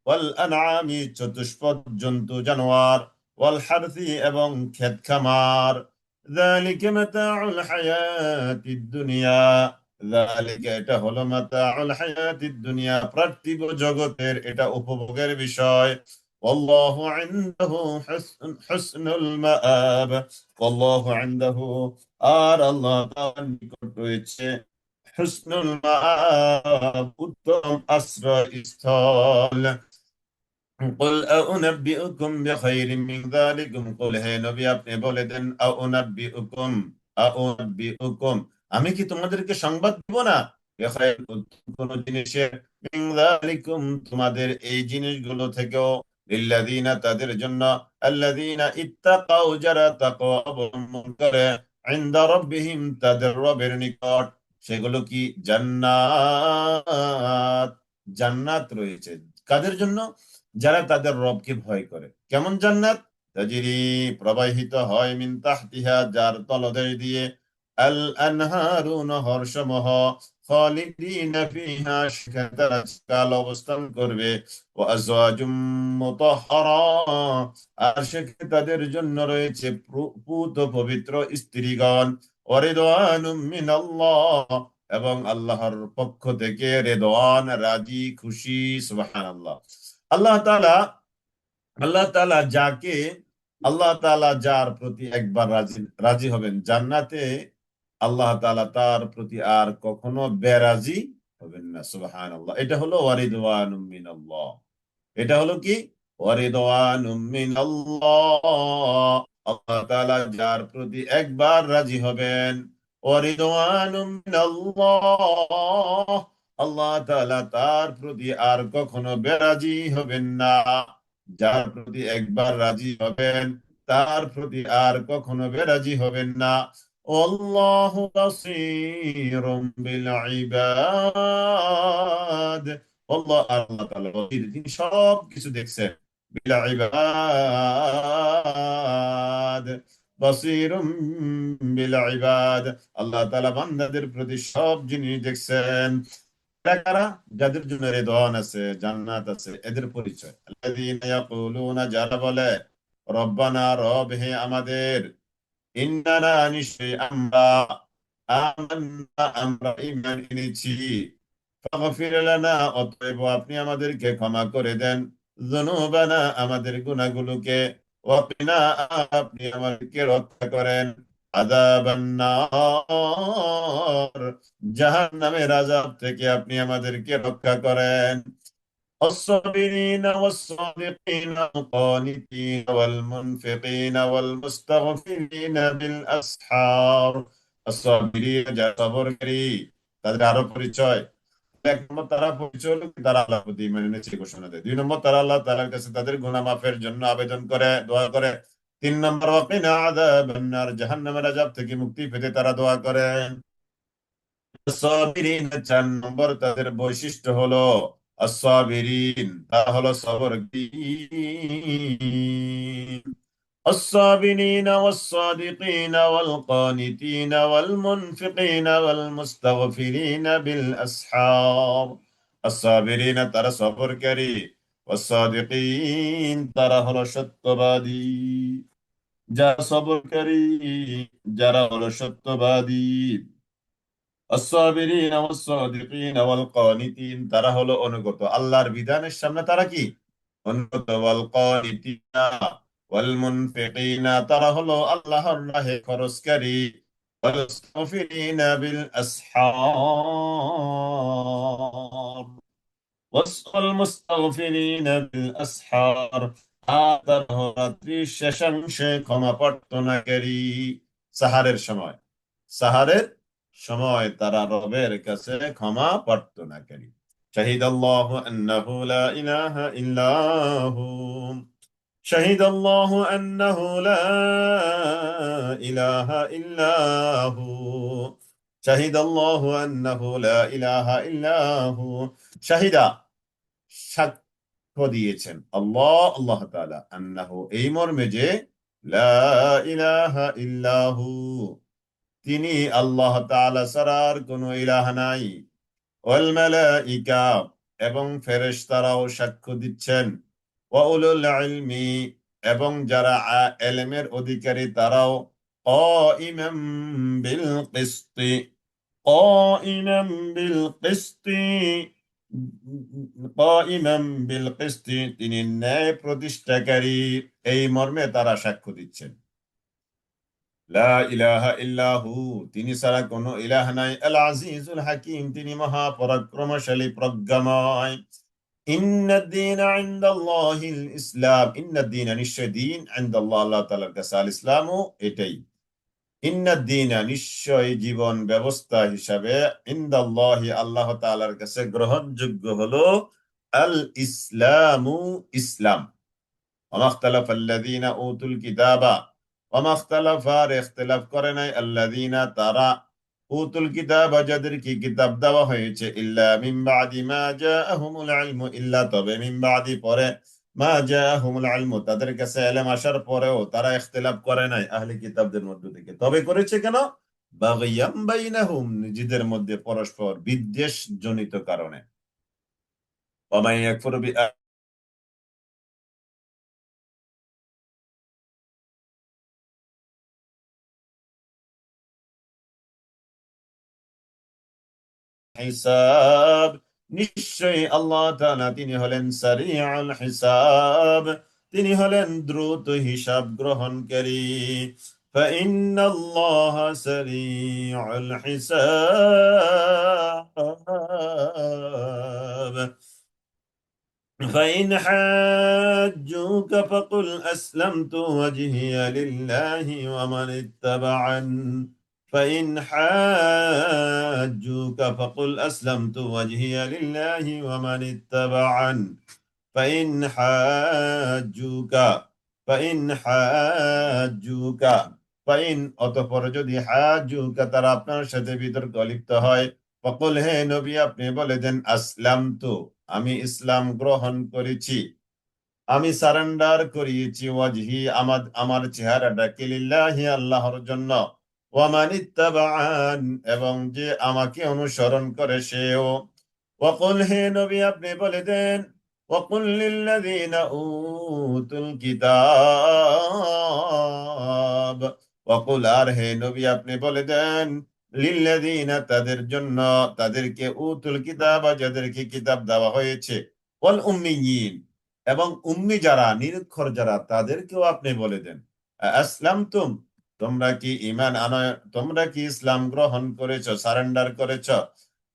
ওয়াল আনআমি, চতুষ্পদ জন্তু জানোয়ার, ওয়াল হারথি, এবং ক্ষেত খামার। যালিকা মাতাউল হায়াতিদ দুনিয়া, যালিকা, এটা হলো, মাতাউল হায়াতিদ দুনিয়া, পার্থিব জগতের এটা উপভোগের বিষয়। আল্লাহু ইনদাহু হুসনুল মাআব, আল্লাহু ইনদাহু, আর আল্লাহ তাআলার নিকট রয়েছে হুসনুল মাআব, উত্তম আশ্রয়স্থল। কুল আউনাব্বিউকুম বিখাইরিম মিন যালিকুম, কুল, হে নবী আপনি বলে দেন, আউনাব্বিউকুম, আউনাব্বিউকুম, আমি কি তোমাদেরকে সংবাদ দিব না, বিখাইরিন, উত্তম কোন জিনিসের, মিন যালিকুম, তোমাদের এই জিনিসগুলো থেকেও, লিল্লাযিনা, তাদের জন্য, আল্লাযিনা ইত্তাকাউ, যারা তাকওয়া অবলম্বন করে, ইনদা রাব্বিহিম, তাদের রবের নিকট। সেগুলো কি? জান্নাত, জান্নাত রয়েছে কাদের জন্য? যারা তাদের রবকে ভয় করে। কেমন জান্নাত? তাজরি, প্রবাহিত হয়, মিন তাহতিহা, যার তলদেশ দিয়ে, আল আনহারু, নহর সমূহ, খালিদিনা ফিহা, সেখানে তারা চিরকাল অবস্থান করবে, ওয়া আজওয়াজুম মুতাহহারা, আর সেখানে তাদের জন্য রয়েছে পুত পবিত্র স্ত্রীগণ, ওয়া রিদওয়ানুম মিনাল্লাহ, এবং আল্লাহর পক্ষ থেকে রেদওয়ান, রাজি খুশি। সুবহানাল্লাহ। আল্লাহ তাআলা, আল্লাহ তাআলা যাকে, আল্লাহ তাআলা যার প্রতি একবার রাজি রাজি হবেন জান্নাতে, আল্লাহ তাআলা তার প্রতি আর কখনো বেরাজি হবেন না। সুবহানাল্লাহ। এটা হলো ওয়ারিদওয়ানুম মিনাল্লাহ। এটা হলো কি? ওয়ারিদওয়ানুম মিনাল্লাহ, আল্লাহ তাআলা যার প্রতি একবার রাজি হবেন, ওয়ারিদওয়ানুম মিনাল্লাহ, আল্লাহ তাআলা তার প্রতি আর কখনো বেরাজি হবেন না। যার প্রতি একবার রাজি হবেন, তার প্রতি আর কখনো বেরাজি হবেন না। والله بصير بالعباد والله আল্লাহ তাআলা বসির, তিনি সব কিছু দেখছেন। বিল ইবাদ বসিরুম বিল ইবাদ, আল্লাহ তাআলা বান্দাদের প্রতি সব জিনিস দেখছেন। এরা কারা? যাদের জন্য রিদওয়ান আছে, জান্নাত আছে, এদের পরিচয় আল্লাযীনা ইয়াকুলুনা, যারা বলে রব্বানা, রব হে আমাদের, ইন্নানা নিশ্চয়ই আমরা, আমান্না আমরা ঈমান এনেছি, ফাগফির লানা অতএব আপনি আমাদেরকে ক্ষমা করে দেন, যুনুবানা আমাদের গুনাহগুলোকে, ওয়াকিনা আপনি আমাদেরকে রক্ষা করেন, আযাবান নার জাহান্নামের আযাব থেকে আপনি আমাদেরকে রক্ষা করেন। الصابرين والصادقين القانتين والمنفقين والمستغفرين بالأسحار الصابرين যারা সবরকারী, তাদের আরো পরিচয়। এক নম্বর তারা পরিচয় হলো তারা আল্লাহর প্রতি ঈমান এনেছে ঘোষণা দেয়। দুই নম্বর তারা আল্লাহ তাআলার কাছে তাদের গুনাহ মাফের জন্য আবেদন করে, দোয়া করে। তিন নম্বর ওয়াকিনা আযাবান নার জাহান্নামের আযাব থেকে মুক্তি পেতে তারা দোয়া করে। সাবিরিন চার নম্বর তাদের বৈশিষ্ট্য হলো আস-সাবিরিন, তারা হলো সবরকারী। الصابرين والصادقين والقانتين والمنفقين والمستغفرين بالأسحار الصابرين তারা সবরকারী, والصادقين তারা হলো সত্যবাদী। যারা সবরকারী, যারা হলো সত্যবাদী। الصابرين والصادقين والقانتين তারা হলো অনুগত, আল্লাহর বিধানের সামনে তারা কি? অনুগত। والقانتين والمنفقين তারা হলো আল্লাহর রাহে খরচকারী। والمستغفرين بالأسحار والمستغفرين بالأسحار তারা হলো রাত্রির শেষাংশে ক্ষমা প্রার্থনাকারী। সাহারের সময়, সাহারের সময় তারা রবের কাছে ক্ষমা প্রার্থনাকারী। শাহিদাল্লাহু আন্নাহু লা ইলাহা ইল্লাহু, শাহিদাল্লাহু আন্নাহু লা ইলাহা ইল্লাহু, শাহিদাল্লাহু আন্নাহু লা ইলাহা ইল্লাহু। শাহিদা সাক্ষ্য দিয়েছেন, আল্লাহ আল্লাহ তাআলা, আন্নাহু এই মর্মে যে, লা ইলাহা ইল্লাহু তিনি আল্লাহ তাআলা ছাড়া আর কোনো ইলাহ নাই। ওয়াল মালাইকা এবং ফেরেশতারাও সাক্ষ্য দিচ্ছেন। ওয়া উলুল ইলমি এবং যারা ইলমের অধিকারী তারাও। কাইমাম বিল কিসতি, কাইমাম বিল কিসতি, কাইমাম বিল কিসতি তিনি ন্যায় প্রতিষ্ঠাকারী, এই মর্মে তারা সাক্ষ্য দিচ্ছেন। লা ইলাহা ইল্লাহু তিনি ছাড়া কোনো ইলাহ নাই। আল আজিজুল হাকিম তিনি মহা পরাক্রমশালী প্রজ্ঞাময়। ইন্নাদ দীনা ইনদাল্লাহিল ইসলাম, ইন্নাদ দীনা নিশ্চয় দিন, ইনদাল্লাহ আল্লাহ তাআলার কাছে, আল ইসলামু এটাই। ইন্নাদ দীনা নিশ্চয় জীবন ব্যবস্থা হিসাবে, ইনদাল্লাহি আল্লাহ তাআলার কাছে গ্রহণযোগ্য হলো আল ইসলামু ইসলাম। ওমা ইখতালাফাল্লাযীনা উতুল কিতাবা, ওমা ইখতালাফা আর ইখতিলাফ করে নাই, আল্লাযীনা তারা, উতুল কিতাবা যাদের কি কিতাব দেওয়া হয়েছে, ইল্লা মিন বাদি মা জাআহুমুল ইলমু ইল্লা তবে মিন বাদি পরে, মা জাআহুমুল ইলমু তাদের কাছে ইলম আসার পরেও তারা ইখতিলাফ করে নাই আহলে কিতাবদের মধ্য থেকে। তবে করেছে কেন? বাগিয়াম বাইনাহুম নিজেদের মধ্যে পরস্পর বিদ্বেষ জনিত কারণে। ওয়া মান ইয়াকফুর হিসাব নিশ্চয়ই আল্লাহ তাআলা তিনি হলেন সারিউল হিসাব, তিনি হলেন দ্রুত হিসাব গ্রহণকারী। فإن الله سريع الحساب فإن حاجوك فقل أسلمت وجهي لله ومن اتبعن فإن حاجوك فقل أسلمت وجهي لله ومن اتبعن فإن حاجوك فإن حاجوك ফাইন অতঃপর যদি হাজুকা তারা আপনার সাথে বিতর্ক লিপ্ত হয়, ফাকুল হে নবী আপনি বলে দেন আসলামতু আমি ইসলাম গ্রহণ করেছি, আমি সারেন্ডার করিয়েছি ওয়াজহি আমার চেহারাটাকে লিল্লাহি আল্লাহর জন্য, ওয়ামান ইত্তাবাআন এবং যে আমাকে অনুসরণ করে সেও। ওয়াকুল হে নবী আপনি বলে দেন ওয়াকুল লিল্লাযীনা উতুল কিতাব ওয়াকুল আর হে নবী আপনি বলে দেন লিল্লাযীনা তাদের জন্য তাদেরকে উতুল কিতাব যাদেরকে কিতাব দেওয়া হয়েছে, ওয়াল উম্মিয়িন এবং উম্মি যারা নিরক্ষর যারা তাদেরকেও আপনি বলে দেন আসলাম তোমরা কি ঈমান আনো, তোমরা কি ইসলাম গ্রহণ করেছো, সারেন্ডার করেছো।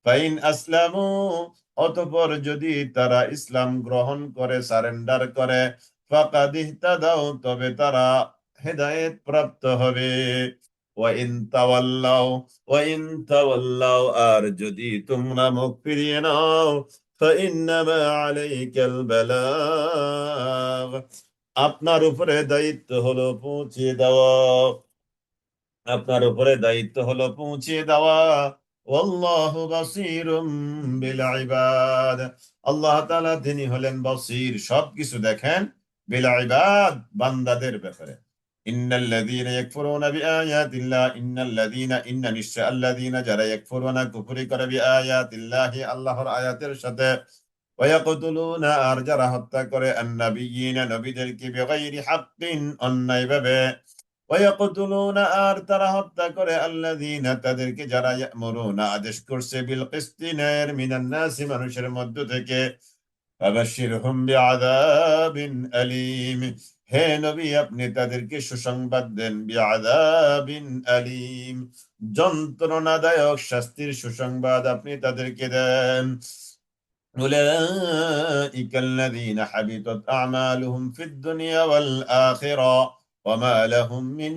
ফাইন আসলামু অতঃপর যদি তারা ইসলাম গ্রহণ করে সারেন্ডার করে, ফাকাদ ইহতাদাও তবে তারা হেদায়েত প্রাপ্ত হবে। ওয়া ইন তাওয়াল্লাও আর যদি তোমরা মুখ ফিরিয়ে নাও, فإنما عليك البلاغ আপনার উপরে দায়িত্ব হলো পৌঁছে দেওয়া, আপনার উপরে দায়িত্ব হলো পৌঁছে দেওয়া। ওয়াল্লাহু বাসীরুম বিল ইবাদ আল্লাহ তাআলা তিনি হলেন বসির সবকিছু দেখেন, বিল ইবাদ বান্দাদের ব্যাপারে। ইন্নাল্লাযীনা ইয়াকফুরুনা বিআয়াতিল্লাহ ইন্নাল্লাযীনা ইন্না নিশ্চয় যারা ইয়াকফুরুনা কুফরি করে বিআয়াতিল্লাহি আল্লাহর আয়াতের সাথে, ওয়ায়াকতুলুনা আর যারা হত্যা করে আন-নাবিয়্যিনা নবীদেরকে বিগাইরি হাক্কিন অন্যায়ভাবে, ওয়ায়াকতুলুনা আর তারা হত্যা করে আল্লাযীনা তাদেরকে যারা ইয়ামুরুনা আদেশ করছে বিল কিসতি ন্যায়ের মিনান নাসি মানুষের মধ্য থেকে, ফাবাশশিরহুম বিআযাবিন আলীম হে নবী আপনি তাদেরকে সুসংবাদ দেন বিআযাবিন আলীম যন্ত্রণাদায়ক শাস্তির সুসংবাদ আপনি তাদেরকে দেন। أولئك الذين حبطت أعمالهم في الدنيا والآخرة وما لهم من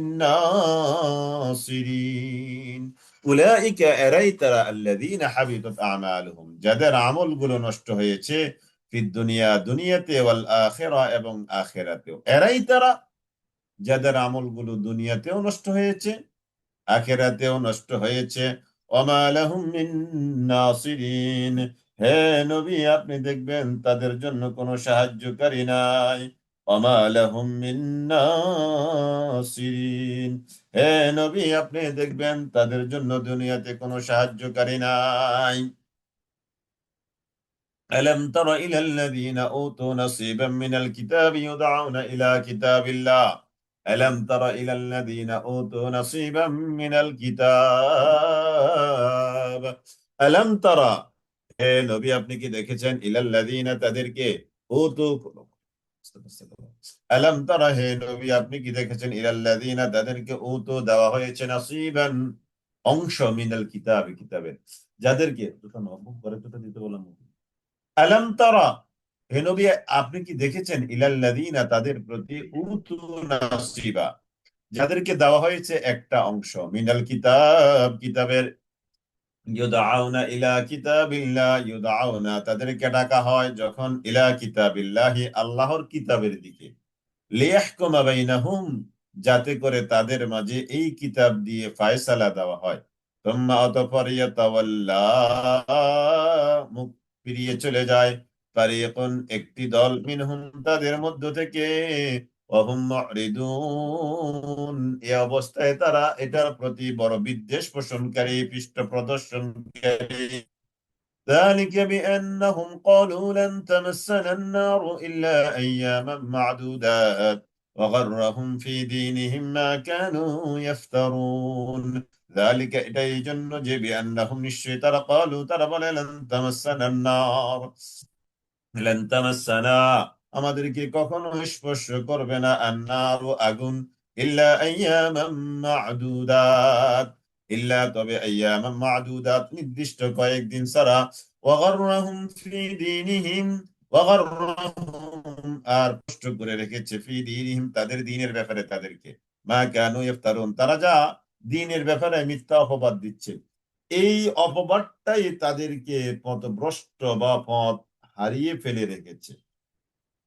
ناصرين أولئك এরাই তারা الذين حبطت أعمالهم যাদের আমলগুলো নষ্ট হয়েছে ফিদ দুনিয়া দুনিয়াতে ওয়াল আখিরা এবং আখিরাতেও, এরাই তারা যাদের আমলগুলো দুনিয়াতেও নষ্ট হয়েছে আখিরাতেও নষ্ট হয়েছে। ওমা লাহুম মিন নাসিরিন হে নবী আপনি দেখবেন তাদের জন্য কোনো সাহায্যকারী নাই। ওমা লাহুম মিন নাসিরিন হে নবী আপনি দেখবেন তাদের জন্য দুনিয়াতে কোনো সাহায্যকারী নাই। ألم تر إلى الذين أوتوا نصيبا من الكتاب يدعون إلى كتاب الله ألم تر إلى الذين أوتوا نصيبا من الكتاب ألم ترى হে নবী আপনি কি দেখেছেন ইলাল্লাযীনা তাদেরকে উতু আলাম তারা হে নবী আপনি কি দেখেছেন ইলাল্লাযীনা তাদেরকে উতু দেওয়া হয়েছে নাসিবান অংশ মিনাল কিতাবে কিতাবের, যাদেরকে দুটো নবুক করে দুটো দিতে বললাম। আলাম তারা হে নবী আপনি কি দেখেছেন ইলাল্লাযীনা তাদের প্রতি উতু নাসিবা যাদেরকে দেওয়া হয়েছে একটা অংশ মিনাল কিতাব কিতাবের, ইউদআউনা ইলা কিতাবিল্লাহ ইউদআউনা তাদেরকে ডাকা হয় যখন ইলা কিতাবিল্লাহি আল্লাহর কিতাবের দিকে, লিয়াহকুমা বাইনাহুম যাতে করে তাদের মাঝে এই কিতাব দিয়ে ফায়সালা দেওয়া হয়। সুম্মা অতঃপর ইয়াতাওয়াল্লা মুখ ফিরিয়ে চলে যায় ফারিকুন একটি দল মিনহুম তাদের মধ্য থেকে, ওয়াহুম মুরিদুন এই অবস্থায় তারা এটার প্রতি বড় বিদ্বেষ পোষণকারী পৃষ্ঠ প্রদর্শনকারী। ذلك بأنهم قالوا لن تمسنا النار إلا أياما معدودات وغرهم في دينهم ما كانوا يفترون ذلك এটাই জন্য যে بأنهم নিশ্চয়ই তারা قالوا তারা বলে لن تمسنا النار لن تمسنا আমাদেরকে কখনো স্পর্শ করবে না আন্নার আগুন, ইল্লা আইয়ামান মা'দুদাত ইল্লা তবে আইয়ামান মা'দুদাত নির্দিষ্ট কয়েকদিন ছাড়া, ওয়াগাররাহুম ফি দীনিহিম ওয়াগাররাহুম আর কষ্ট করে রেখেছে ফি দীনিহিম তাদের দ্বীনের ব্যাপারে তাদেরকে, মা কানু ইফতারুন তারা যা দ্বীনের ব্যাপারে মিথ্যা অপবাদ দিচ্ছে, এই অপবাদটাই তাদেরকে পথভ্রষ্ট বা পথ হারিয়ে ফেলে রেখেছে।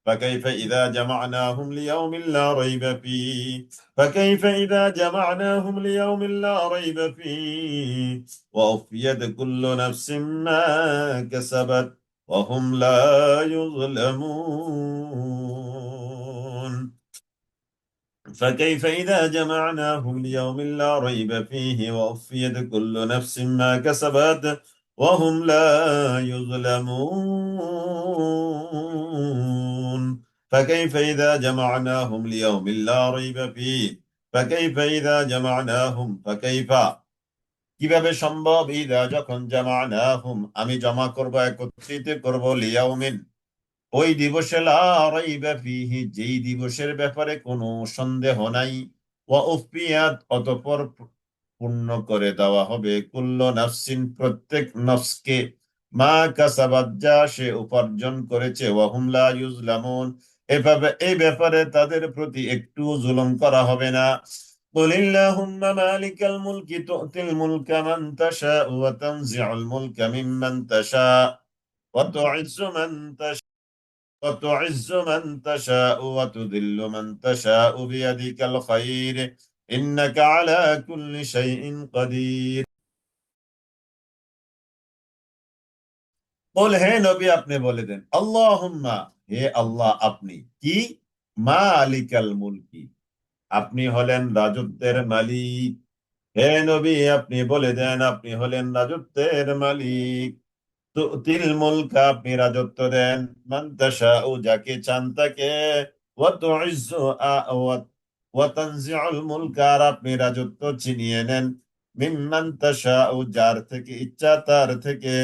فكيف إذا جمعناهم ليوم لا ريب فيه فكيف إذا جمعناهم ليوم لا ريب فيه ووفيت كل نفس ما كسبت وهم لا يظلمون فكيف إذا جمعناهم ليوم لا ريب فيه ووفيت كل نفس ما كسبت وهم لا يظلمون فكيف إذا جمعناهم ليوم لا ريب فيه فكيف إذا جمعناهم فكيف কিভাবে সম্ভব ইদা যখন জামানাহুম আমি জমা করব একত্রিত করব লিয়াউমিন ওই দিবসে লা রাইবা ফীহি যেই দিবসের ব্যাপারে কোনো সন্দেহ নাই ওয়া উফিয়াত অতঃপর পূর্ণ করে দেওয়া হবে কুল্লু নাফসিন প্রত্যেক নফসকে মা কাসাবাত যা সে উপার্জন করেছে ওয়া হুম লা ইউজলামুন এভাবে এই ব্যাপারে তাদের প্রতি একটু জুলুম করা হবে না قل اللهم مالك الملك تؤتي الملك من تشاء وتنزع الملك ممن تشاء وتعز من تشاء وتعز من تشاء وتذل من تشاء بيدك الخير إنك على كل شيء قدير قل হে নবী আপনি বলে দেন আল্লাহুম্মা হে আল্লাহ আপনি কি মালিকাল মুলকি আপনি হলেন রাজত্বের মালিক হে নবী আপনি বলে দেন আপনি হলেন রাজত্বের মালিক তুতিল মুলকা আপনি রাজত্ব দেন মান তাশাউ যাকে চান তাকে ওয়া তুইজ্জু ওয়া তানজিউল মুলকা আর আপনি রাজত্ব ছিনিয়ে নেন মিম্মান তাশাউ যার থেকে ইচ্ছা তার থেকে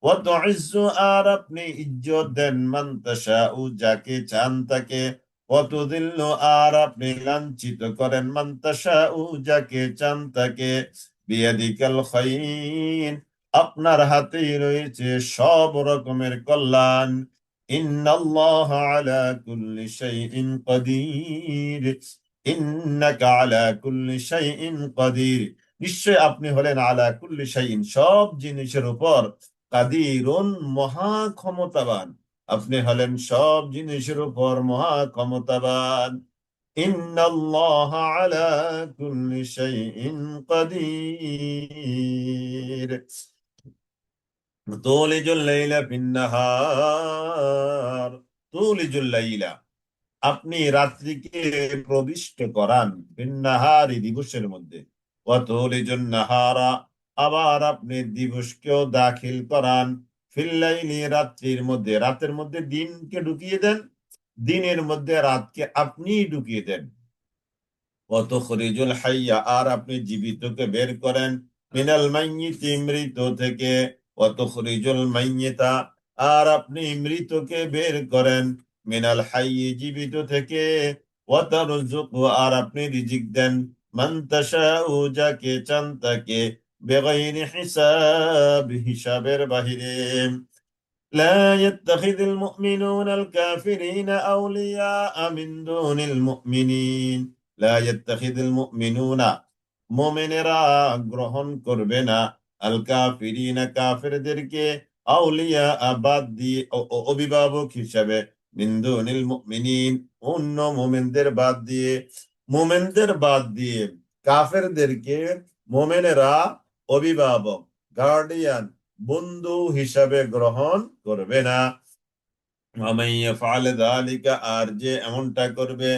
ওয়া তুইজ্জু আর আপনি ইজ্জত দেন মান তাশাউ যাকে চান তাকে ওয়া তুযিল্লু আর আপনি লাঞ্ছিত করেন মান তাশাউ যাকে চান তাকে বিয়াদিকাল খায়র আপনার হাতেই রয়েছে সব রকমের কল্যাণ ইন্নাল্লাহ আলা কুল্লি শাইইন কাদির ইন্নাকা আলা কুল্লি শাইইন কাদির নিশ্চয় আপনি হলেন আলা কুল্লি শাইইন সব জিনিসের উপর কাদিরুন মহা ক্ষমতাবান আপনি হলেন সব জিনিসের উপর মহা ক্ষমতাবান ইন্নাল্লাহ আলা কুল্লি শাইইন কাদির তুলিজুল লাইলা ফিন্নাহার তুলিজুল লাইলা আপনি রাত্রিকে প্রবিষ্ট করান ফিন্নাহারি দিবসের মধ্যে ওয়া তুলিজুন নাহারা আবার আপনি দিবসকেও দাখিল করান ফিল লাইলি রাত্রির মধ্যে রাতের মধ্যে দিনকে ঢুকিয়ে দেন দিনের মধ্যে রাতকে আপনি ঢুকিয়ে দেন ওয়াতুখরিজুল হাইয়া আর আপনি জীবিতকে বের করেন মিনাল মাইয়িতি মৃত থেকে ওয়াতুখরিজুল মাইয়িতা আর আপনি মৃতকে বের করেন মিনাল হাইয়ি জীবিত থেকে ওয়াতারযুকু আর আপনি রিজিক দেন মান তাশাউ যাকে চান তাকে বেগাইরি হিসাব হিসাবের বাহিরে لا يتخذ المؤمنون الكافرين أولياء من دون المؤمنين لا يتخذ المؤمنون মুমিনেরা গ্রহণ করবে না আল কাফিরিনা কাফিরদেরকে আউলিয়া বাদ দিয়ে অভিভাবক হিসাবে মিন দুনিল মুমিনিন অন্য মুমিনদের বাদ দিয়ে কাফিরদেরকে মুমিনেরা অভিভাবক গার্ডিয়ান বন্ধু হিসাবে গ্রহণ করবে না আর যে এমনটা করবে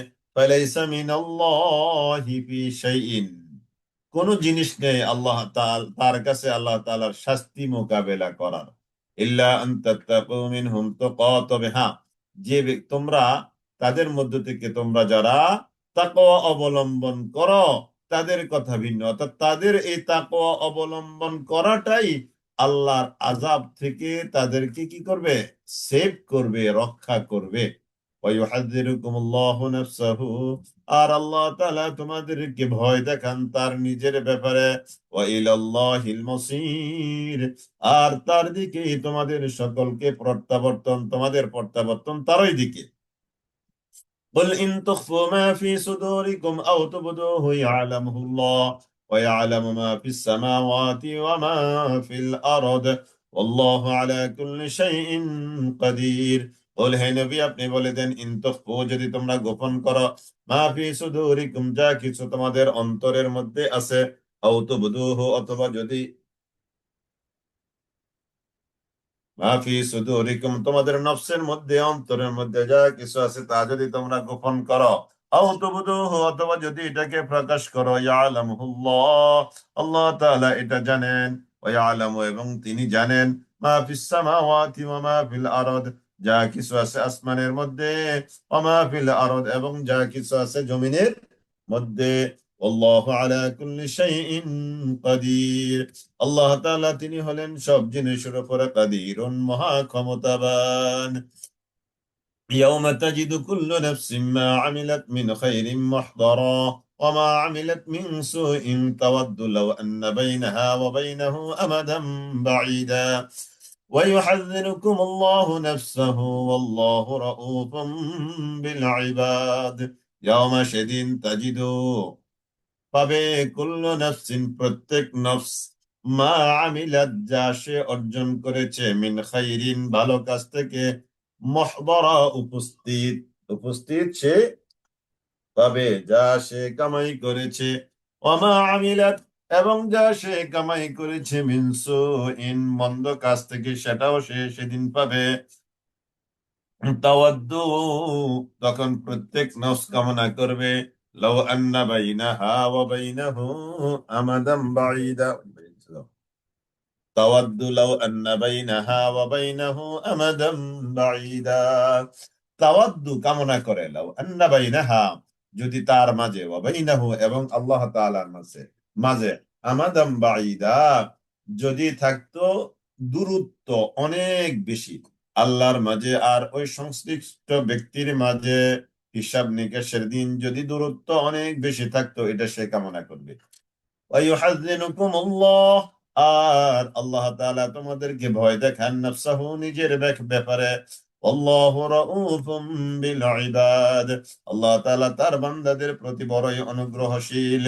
কোন জিনিস নেই আল্লাহ তার কাছে আল্লাহ তাআলার শাস্তি মোকাবেলা করার ইল্লা আন তাত্তাকু মিনহুম তুকাতাবে হ্যাঁ যে তোমরা তাদের মধ্য থেকে তোমরা যারা তাকওয়া অবলম্বন করো তাদের কথা ভিন্ন অর্থাৎ তাদের এই তাকওয়া অবলম্বন করাটাই আল্লাহর আযাব থেকে তাদেরকে কি করবে সেভ করবে রক্ষা করবে ওয়াইউহাযযিরুকুমুল্লাহু নাফসাহু আর আল্লাহ তাআলা তোমাদেরকে ভয় দেখান তার নিজের ব্যাপারে ওয়া ইলাল্লাহিল মাসীর আর তার দিকে তোমাদের সকলকে তোমাদের প্রত্যাবর্তন তারই দিকে قل إن تخفوا ما في صدوركم أو تبدوه يعلمه الله ويعلم ما في السماوات وما في الأرض والله على كل شيء قدير বল হে নবী আপনি বলে দেন ইন তুখফু যদি তোমরা গোপন করো মা ফি সুদুরিকুম যা কিছু তোমাদের অন্তরের মধ্যে আছে আও তুবদুহু অথবা যদি মাফি সুদুরিকুম তোমাদের নফসের মধ্যে অন্তরের মধ্যে যা কিছু আছে তা যদি তোমরা গোপন করো আও তুবদুহু অথবা যদি এটাকে প্রকাশ করো ইয়ালামুল্লাহ আল্লাহ তাআলা এটা জানেন ওয়া ইয়ালামু এবং তিনি জানেন মা ফিস সামাওয়াতি ওয়া মা ফিল আরদ যা কিছু আছে আসমানের মধ্যে ওয়া মা ফিল আরদ এবং যা কিছু আছে জমিনের মধ্যে আল্লাহু আলা কুল্লি শাইইন কাদির আল্লাহ তাআলা তিনি হলেন সব জিনিসের উপরে কাদিরুন মহা ক্ষমতাবান يوم تجد كل نفس ما عملت من خير محضرا وما عملت من سوء تود لو أن بينها وبينه أمدا بعيدا ويحذركم الله نفسه والله رؤوف بالعباد يوم شدين تجد পাবে কুল্লু নাফসিন প্রত্যেক নফস মা আমিলাত যা সে অর্জন করেছে মিন খাইরিন ভালো কাজ থেকে মহদরা উপস্থিত উপস্থিত সে পাবে যা সে কামাই করেছে ওমা আমিলাত এবং যা সে কামাই করেছে মিন সুইন মন্দ কাজ থেকে সেটাও সে সেদিন পাবে তাওয়াদ্দু তখন প্রত্যেক নফস কামনা করবে লাউ আন্না বাইনাহা ওয়া বাইনাহু আমাদাম বাঈদা তাওয়াদ্দু লাউ আন্না বাইনাহা ওয়া বাইনাহু আমাদাম বাঈদা তাওয়াদ্দু কামনা করে লাউ আন্না বাইনাহা যদি তার মাঝে ওয়া বাইনাহু এবং আল্লাহ তাআলার মাঝে মাঝে আমাদাম বাঈদা যদি থাকতো দূরত্ব অনেক বেশি আল্লাহর মাঝে আর ওই সংশ্লিষ্ট ব্যক্তির মাঝে হিসাব নিকাশের দিন যদি দূরত্ব অনেক বেশি থাকতো এটা সে কামনা করবে ওয়াইউহাযযিনুকুম আল্লাহ আর আল্লাহ তাআলা তোমাদেরকে ভয় দেখান নাফসাহু নিজের ব্যাপারে আল্লাহু রাউফুম বিল ইবাদ আল্লাহ তাআলা তার বান্দাদের প্রতি বড়ই অনুগ্রহশীল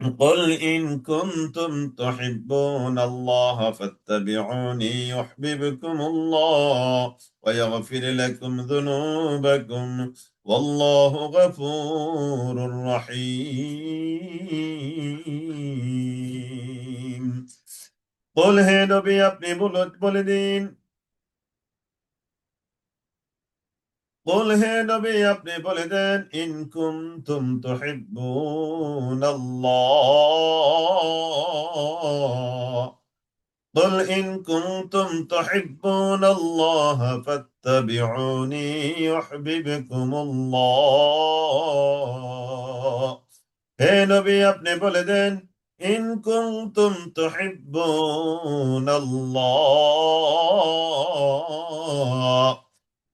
قل إن كنتم تحبون الله فاتبعوني يحببكم الله ويغفر لكم ذنوبكم والله غفور رحيم قل হে নবী আপনি বলে দিন قل হে নবী আপনি বলে দেন ইন কুনতুম তুহিব্বুনাল্লাহ قل إن كنتم تحبون الله فاتبعوني يحببكم الله হে নবী আপনি বলে দেন ইন কুনতুম তুহিব্বুনাল্লাহ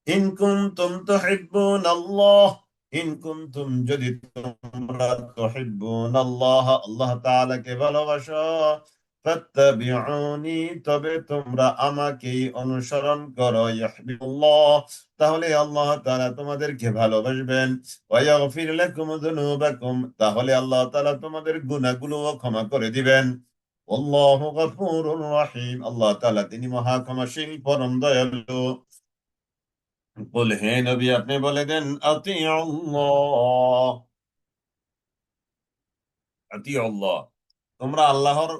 ইন কুনতুম তুহিব্বুনাল্লাহ ইন কুনতুম যদি তোমরা তুহিব্বুনাল্লাহ আল্লাহ তাআলাকে ভালোবাসো ফাত্তাবিউনি তবে তোমরা আমাকেই অনুসরণ করো ইউহিব্বুল্লাহ তাহলে আল্লাহ তাআলা তোমাদেরকে ভালোবাসবেন ওয়া ইয়াগফির লাকুম যুনুবাকুম তাহলে আল্লাহ তাআলা তোমাদের গুনাহগুলোও ক্ষমা করে দিবেন আল্লাহু গফুরুর রহিম আল্লাহ তাআলা তিনি মহা ক্ষমাশীল পরম দয়ালু বল হে নবী আপনি বলে দেন আতিউল্লাহ আতিউল্লাহ তোমরা আল্লাহর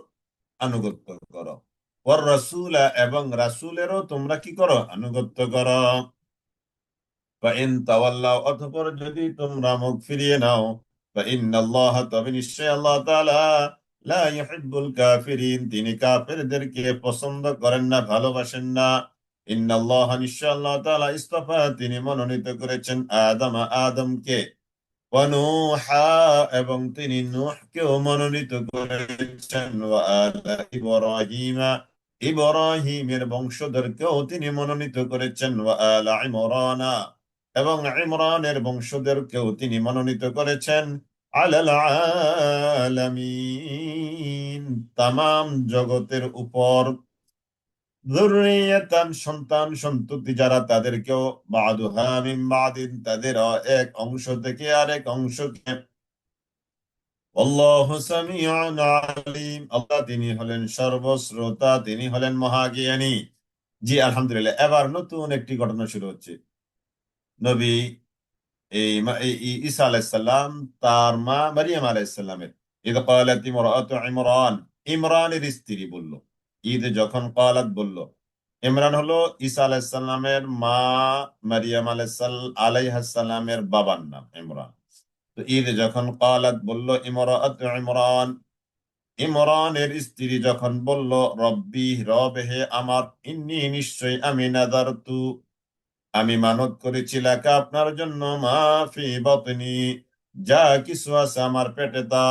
আনুগত্য করো ওয়ার রাসূলা এবং রাসূলেরও তোমরা কি করো আনুগত্য করো ফাইন তাওয়াল্লাও অতঃপর যদি তোমরা মুখ ফিরিয়ে নাও ফাইন্নাল্লাহ তবে নিশ্চয় আল্লাহ তাআলা লা ইউহিব্বুল কাফিরিন তিনি কাফেরদেরকে পছন্দ করেন না ভালোবাসেন না ইন্নাল্লাহ নিশ্চয় আল্লাহ তাআলা ইসতাফা তিনি মনোনীত করেছেন আদমকে ওয়ানুহা এবং তিনি নূহকেও মনোনীত করেছেন ওয়া আলা ইব্রাহিমা ইব্রাহিমের বংশধরকেও তিনি মনোনীত করেছেন ওয়া আলা ইমরানা এবং ইমরানের বংশধরকেও তিনি মনোনীত করেছেন আলাল আলামিন তামাম জগতের উপর যুররিয়াতান সন্তান সন্ততি যারা তাদেরকেও বাদুহা মিন বাদিন তাদের এক অংশ থেকে আরেক অংশকে আল্লাহু সামিউন আলিম আল্লাহ তিনি হলেন সর্বশ্রোতা তিনি হলেন মহাজ্ঞানী জি আলহামদুলিল্লাহ, এবার নতুন একটি ঘটনা শুরু হচ্ছে। নবী ঈসা আলাইসাল্লাম তার মা মারিয়াম আলাইসাল্লামের ঈদ ক্বালাত ইমরাতু ইমরান, ইমরানের স্ত্রী বলল, ঈদ যখন ক্বালাত বলল, ইমরান হলো ঈসা আলাইসাল্লামের মা, মারিয়াম আলাইহাসাল্লামের বাবার নাম ইমরান। তো ঈদ যখন ক্বালাত বলল ইমরাতু ইমরান, ইমরানের স্ত্রী যখন বলল, রব্বি রব হে আমার, ইন্নী নিশ্চয় আমি নাযারতু আমি মানত করেছি লাকা আপনার জন্য, মাফি বাতনি যা কিছু আছে আমার পেটে তা,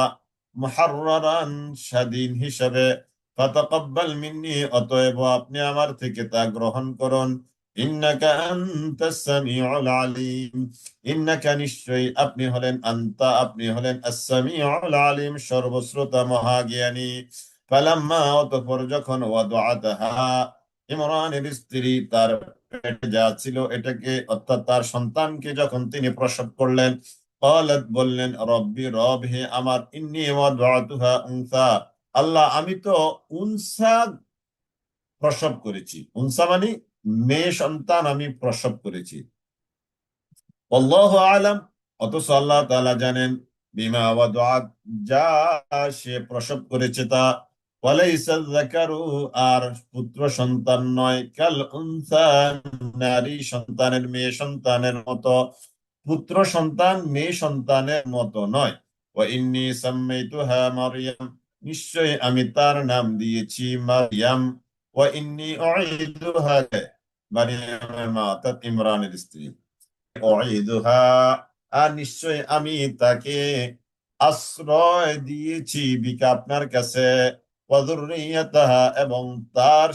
মুহাররারান স্বাধীন হিসাবে, ফাতাকাব্বাল মিন্নি অতএব আপনি আমার থেকে তা গ্রহণ করুন, ইন্নাকা আনতাস সামিউল আলিম, ইন্নাকা নিশ্চয়ই আপনি হলেন, আনতা আপনি হলেন, আস-সামিউল আলিম সর্বশ্রোতা মহাজ্ঞানী। ফালাম্মা অতঃপর যখন ওয়াদআতাহা ইমরানের স্ত্রী তার পেটে যা ছিল এটাকে অর্থাৎ তার সন্তানকে যখন তিনি প্রসব করলেন, ক্বালাত বললেন, রব্বি রব হে আমার, ইন্নী ওয়াদআতুহা উনসা আল্লাহ আমি তো উনসা প্রসব করেছি, উনসা মানে মেয়ে সন্তান আমি প্রসব করেছি। আল্লাহু আলাম, অথচ আল্লাহ তাআলা জানেন, বিমা ওয়াদআত যা সে প্রসব করেছে তা, ওয়ালাইসা যাকারু আর পুত্র সন্তান নয়, কাল উনসা নারী সন্তানের মেয়ে সন্তানের মতো, পুত্র সন্তান মেয়ে সন্তানের মতো নয়। ওয়া ইন্নী সাম্মাইতুহা মারইয়াম, নিশ্চয় আমি তার নাম দিয়েছি মারইয়াম। ওয়া ইন্নী উঈদুহা, মারইয়ামের মা অর্থাৎ ইমরানের স্ত্রী, উঈদুহা আর নিশ্চয় আমি তাকে আশ্রয় দিয়েছি বিকা আপনার কাছে, ওয়া যুররিয়াতাহা এবং তার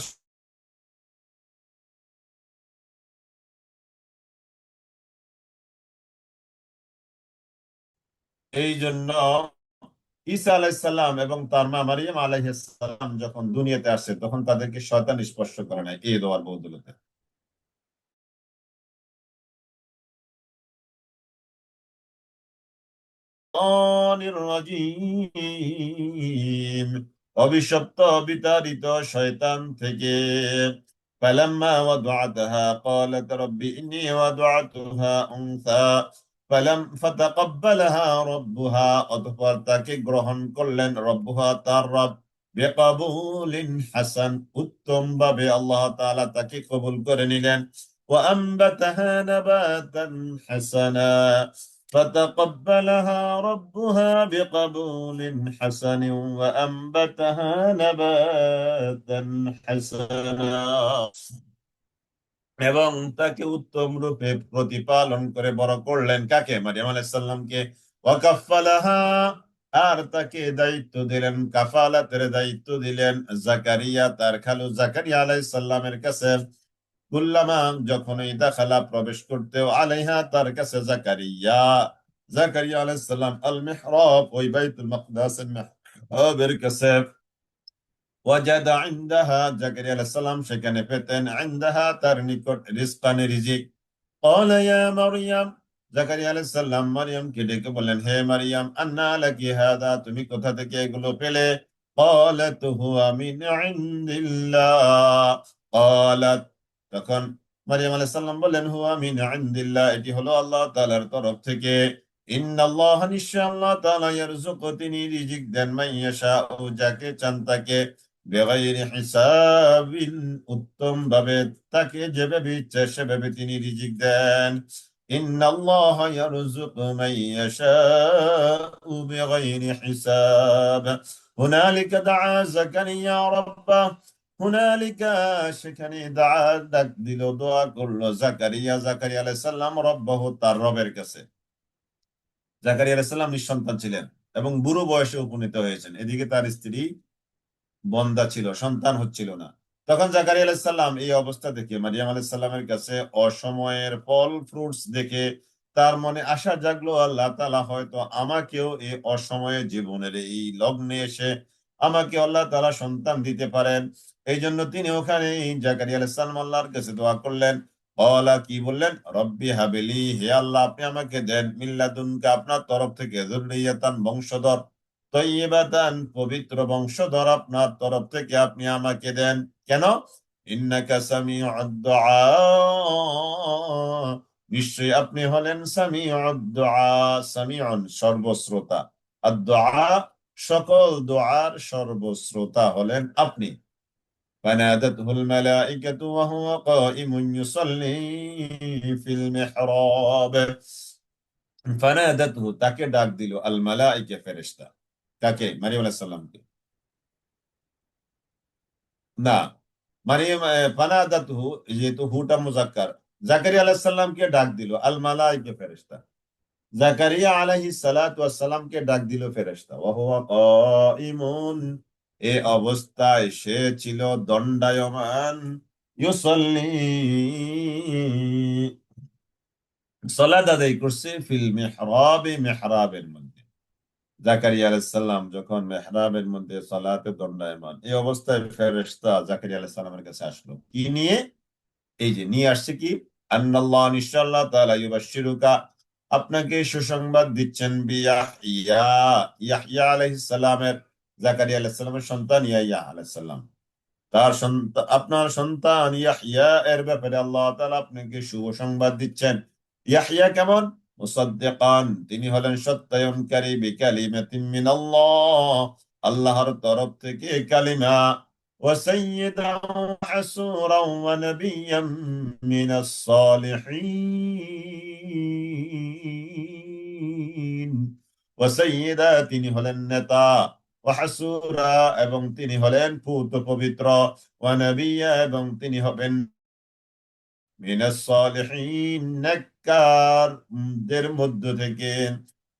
এই জন্য ঈসা আলাইহিসসালাম এবং তার মা মারিয়াম আলাইহিস সালাম যখন দুনিয়াতে আসে তখন তাদেরকে শয়তান স্পর্শ করে নাই এই দোয়ার বদৌলতে। শাইতানির রাজিম, অভিশপ্ত বিতাড়িত শয়তান থেকে। ফালাম্মা ওয়াদআতাহা ক্বালাত রব্বি ইন্নী ওয়াদআতুহা উনসা ফাতাকাব্বালাহা রাব্বুহা, অতঃপর তাকে গ্রহণ করলেন রব্বুহা তার রব, বিকাবুলিন হাসান উত্তম ভাবে আল্লাহ তাআলা তাকে কবুল করে নিলেন। ওয়া আনবাতাহা নাবাতান হাসানা فتقبلها ربها بقبول حسن وأنبتها نباتا حسنا, এবং তাকে উত্তম রূপে প্রতিপালন করে বড় করলেন, কাকে? মারিয়াম আলাইহিস সালামকে। ওয়াকাফালাহা আর তাকে দায়িত্ব দিলেন, কাফালাতের দায়িত্ব দিলেন জাকারিয়া তার খালু জাকারিয়া আলাইহিস সালামের কাছে। কুল্লামা যখনই দাখালা প্রবেশ করতেও আলাইহা তার কাছে জাকারিয়া, জাকারিয়া আলাইহিস সালাম আল মিহরাব ওই বাইতুল মাকদাসের মিহরাবের কাছে, ওয়াজাদা ইনদাহা জাকারিয়া আলাইহিস সালাম সেখানে পেতেন, ইনদাহা তার নিকট, রিজকান রিজিক। ক্বালা ইয়া মারইয়াম, জাকারিয়া আলাইহিস সালাম মারইয়ামকে ডেকে বললেন, হে মারইয়াম, আন্না লাকি হাদা, তুমি কোথা থেকে এগুলো পেলে? ক্বালাত হুয়া মিন ইনদিল্লাহ, ক্বালাত তখন মারইয়াম আলাইহিস সালাম বললেন, হুয়া মিন ইনদিল্লাহ, এটি হলো আল্লাহ তাআলার তরফ থেকে। ইন্নাল্লাহ নিশ্চয় আল্লাহ তাআলা ইয়ারযুকু তিনি রিজিক দেন, মাইয়াশাউ যাকে চান তাকে, বেগাইরি হিসাবিন উত্তম ভাবে, তাকে যেভাবে ইচ্ছা সেভাবে তিনি রিজিক দেন। ইন্নাল্লাহ ইয়ারযুকু মান ইয়াশাউ বিগাইরি হিসাব। হুনালিকা দাআ জাকারিয়া রাব্বাহ, হুনালিকা সেখানে দাআ ডাক দিল, দোয়া করলো জাকারিয়া, জাকারিয়া আলাইহিস সালাম রব্বাহু তার রবের কাছে। জাকারিয়া আলাইহিস সালাম নিঃসন্তান ছিলেন এবং বুড়ো বয়সে উপনীত হয়েছেন, এদিকে তার স্ত্রী বন্দা ছিল, সন্তান হচ্ছিল না। তখন জাকারিয়া আলাইহিস সালাম এই অবস্থা দেখে মারিয়াম আলাইহিস সালামের কাছে অসময়ের ফল ফ্রুটস দেখে তার মনে আশা জাগলো, আল্লাহ তাআলা হয়তো আমাকেও এই অসময়ে জীবনের এই লগ্নে এসে আমাকে আল্লাহ তাআলা সন্তান দিতে পারেন। এই জন্য তিনি ওখানে জাকারিয়া আলাইহিস সালাম আল্লাহর কাছে দোয়া করলেন। বলা কি বললেন? রব্বি হাবিলি, হে আল্লাহ আপনি আমাকে দেন, মিল্লাদুনকা আপনার তরফ থেকে, যুররিয়াতান বংশধর, তৈয়বাতান পবিত্র বংশধর আপনার তরফ থেকে আপনি আমাকে দেন। কেন? ইন্নাকা সামিউদ দুআ, নিশ্চয়ই আপনি হলেন সামিউদ দুআ, সামিউন সর্বশ্রোতা, আদ-দুআ সকল দোয়ার সর্বশ্রোতা হলেন আপনি। فنادته الملائكة وهو قائم يصلي في المحراب। ফানাদাতহু তাকে ডাক দিল আল মালাইকা ফেরেশতা। কাকে? মারিয়াম আলাইহিস সালামকে? না, মারিয়াম ফানাদাতহু, যেহেতু হুটা মুজাক্কার, জাকারিয়া আলাইহিস সালামকে ডাক দিল আল মালাইকা ফেরেশতা। জাকারিয়া আলাইহিস সালাতু ওয়াস সালামকে ডাক দিল ফেরেশতা। ওয়া হুয়া কাইমুন, এ অবস্থায় সে ছিল দণ্ডায়মান, ইউসাল্লি সালাত আদায় করছে, ফিল মিহরাবে, মিহরাবের মধ্যে। জাকারিয়া আলাইহিস সালাম যখন মেহরাবের মধ্যে সালাতে দণ্ডায়মান, এই অবস্থায় ফেরেশতা জাকারিয়া আলাইহিস সালামের কাছে আসলো কি নিয়ে? এই যে নিয়ে আসছে কি, আন্নাল্লাহ, নিশ্চয় আল্লাহ তাআলা, ইউবাশশিরুকা, আপনাকে সুসংবাদ দিচ্ছেন, বিয়াহইয়া, ইয়াহইয়া আলাইহিস সালামের, জাকারিয়া আলাইহিস সালামের সন্তান ইয়াহইয়া আলাইহিস সালাম, তার সন্তান, আপনার সন্তান ইয়াহইয়া এর ব্যাপারে আল্লাহ তাআলা আপনাকে শুভ সংবাদ দিচ্ছেন। ইয়াহইয়া কেমন? মুসাদ্দিকান, তিনি হলেন সত্যায়নকারী, বিকালিমাতিন মিনাল্লাহ, আল্লাহর তরফ থেকে কালিমা, ওয়া সাইয়্যিদান ওয়া হাসূরান ওয়া নাবিয়্যান মিনাস সালিহিন। ওয়া সাইয়্যিদা, তিনি হলেন নেতা, ওয়া হাসূরা, এবং তিনি হলেন পূত পবিত্র, ওয়া নাবিয়্যা, এবং তিনি হবেন মিনাস সালিহিন, নেককারদের মধ্য থেকে।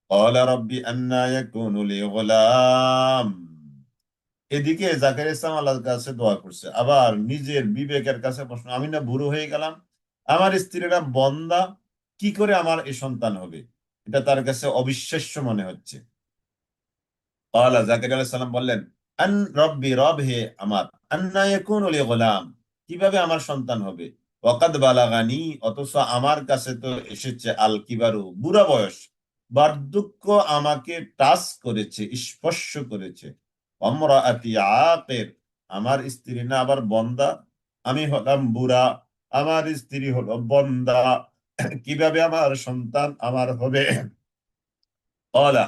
ক্বালা রাব্বি আন্না ইয়াকুনু লি গুলাম, এদিকে জাকারিয়া ইসলাম আল্লাহর কাছে দোয়া করছে, আবার নিজের বিবেকের কাছে প্রশ্ন, আমি না বুড়ো হয়ে গেলাম, আমার স্ত্রীরা বন্দা, কি করে আমার এই সন্তান হবে? এটা তার কাছে অবিশ্বাস্য মনে হচ্ছে। ক্বালা, জাকারিয়া আলাইহিস সালাম বললেন, আন রব্বি, রব হে আমার, আন্না ইয়াকুনু লি গুলাম, কিভাবে আমার সন্তান হবে? ওয়াকাদ বালাগানি, অথচ আমার কাছে তো এসেছে আল কিবারু, বুড়া বয়স, বার্ধক্য আমাকে টাচ করেছে, স্পর্শ করেছে। অমরাআতি আকির, আমার স্ত্রী না আবার বন্দা, আমি হলাম বুড়া, আমার স্ত্রী হলো বন্দা, কিভাবে আমার সন্তান আমার হবে? ক্বালা,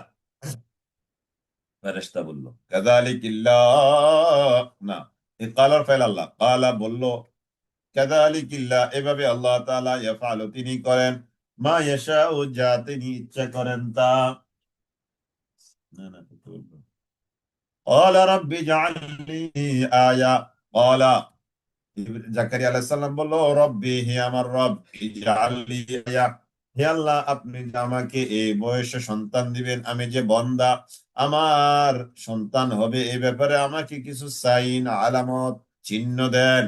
ফেরেশতা বলল, কাযালিকিল্লাহ, না, এই কালার ফাইল আল্লাহ, কালা বলল, কাযালিকিল্লাহ, এভাবে আল্লাহ তাআলা, ইয়াফআলু, তিনি করেন, মা ইয়াশাউ, যা তিনি ইচ্ছা করেন তা। না না, করতে বলবো। ক্বালা রাব্বি ইজআল লি আয়া, ক্বালা, জাকারিয়া আলাইহিস সালাম বলল, রব্বি, হে আমার রব, ইজআল লি আয়া, হে আল্লাহ, আপনি যে আমাকে এই বয়সে সন্তান দিবেন, আমি যে বন্দা, আমার সন্তান হবে, এই ব্যাপারে আমাকে কিছু সাইন, আলামত, চিহ্ন দেন।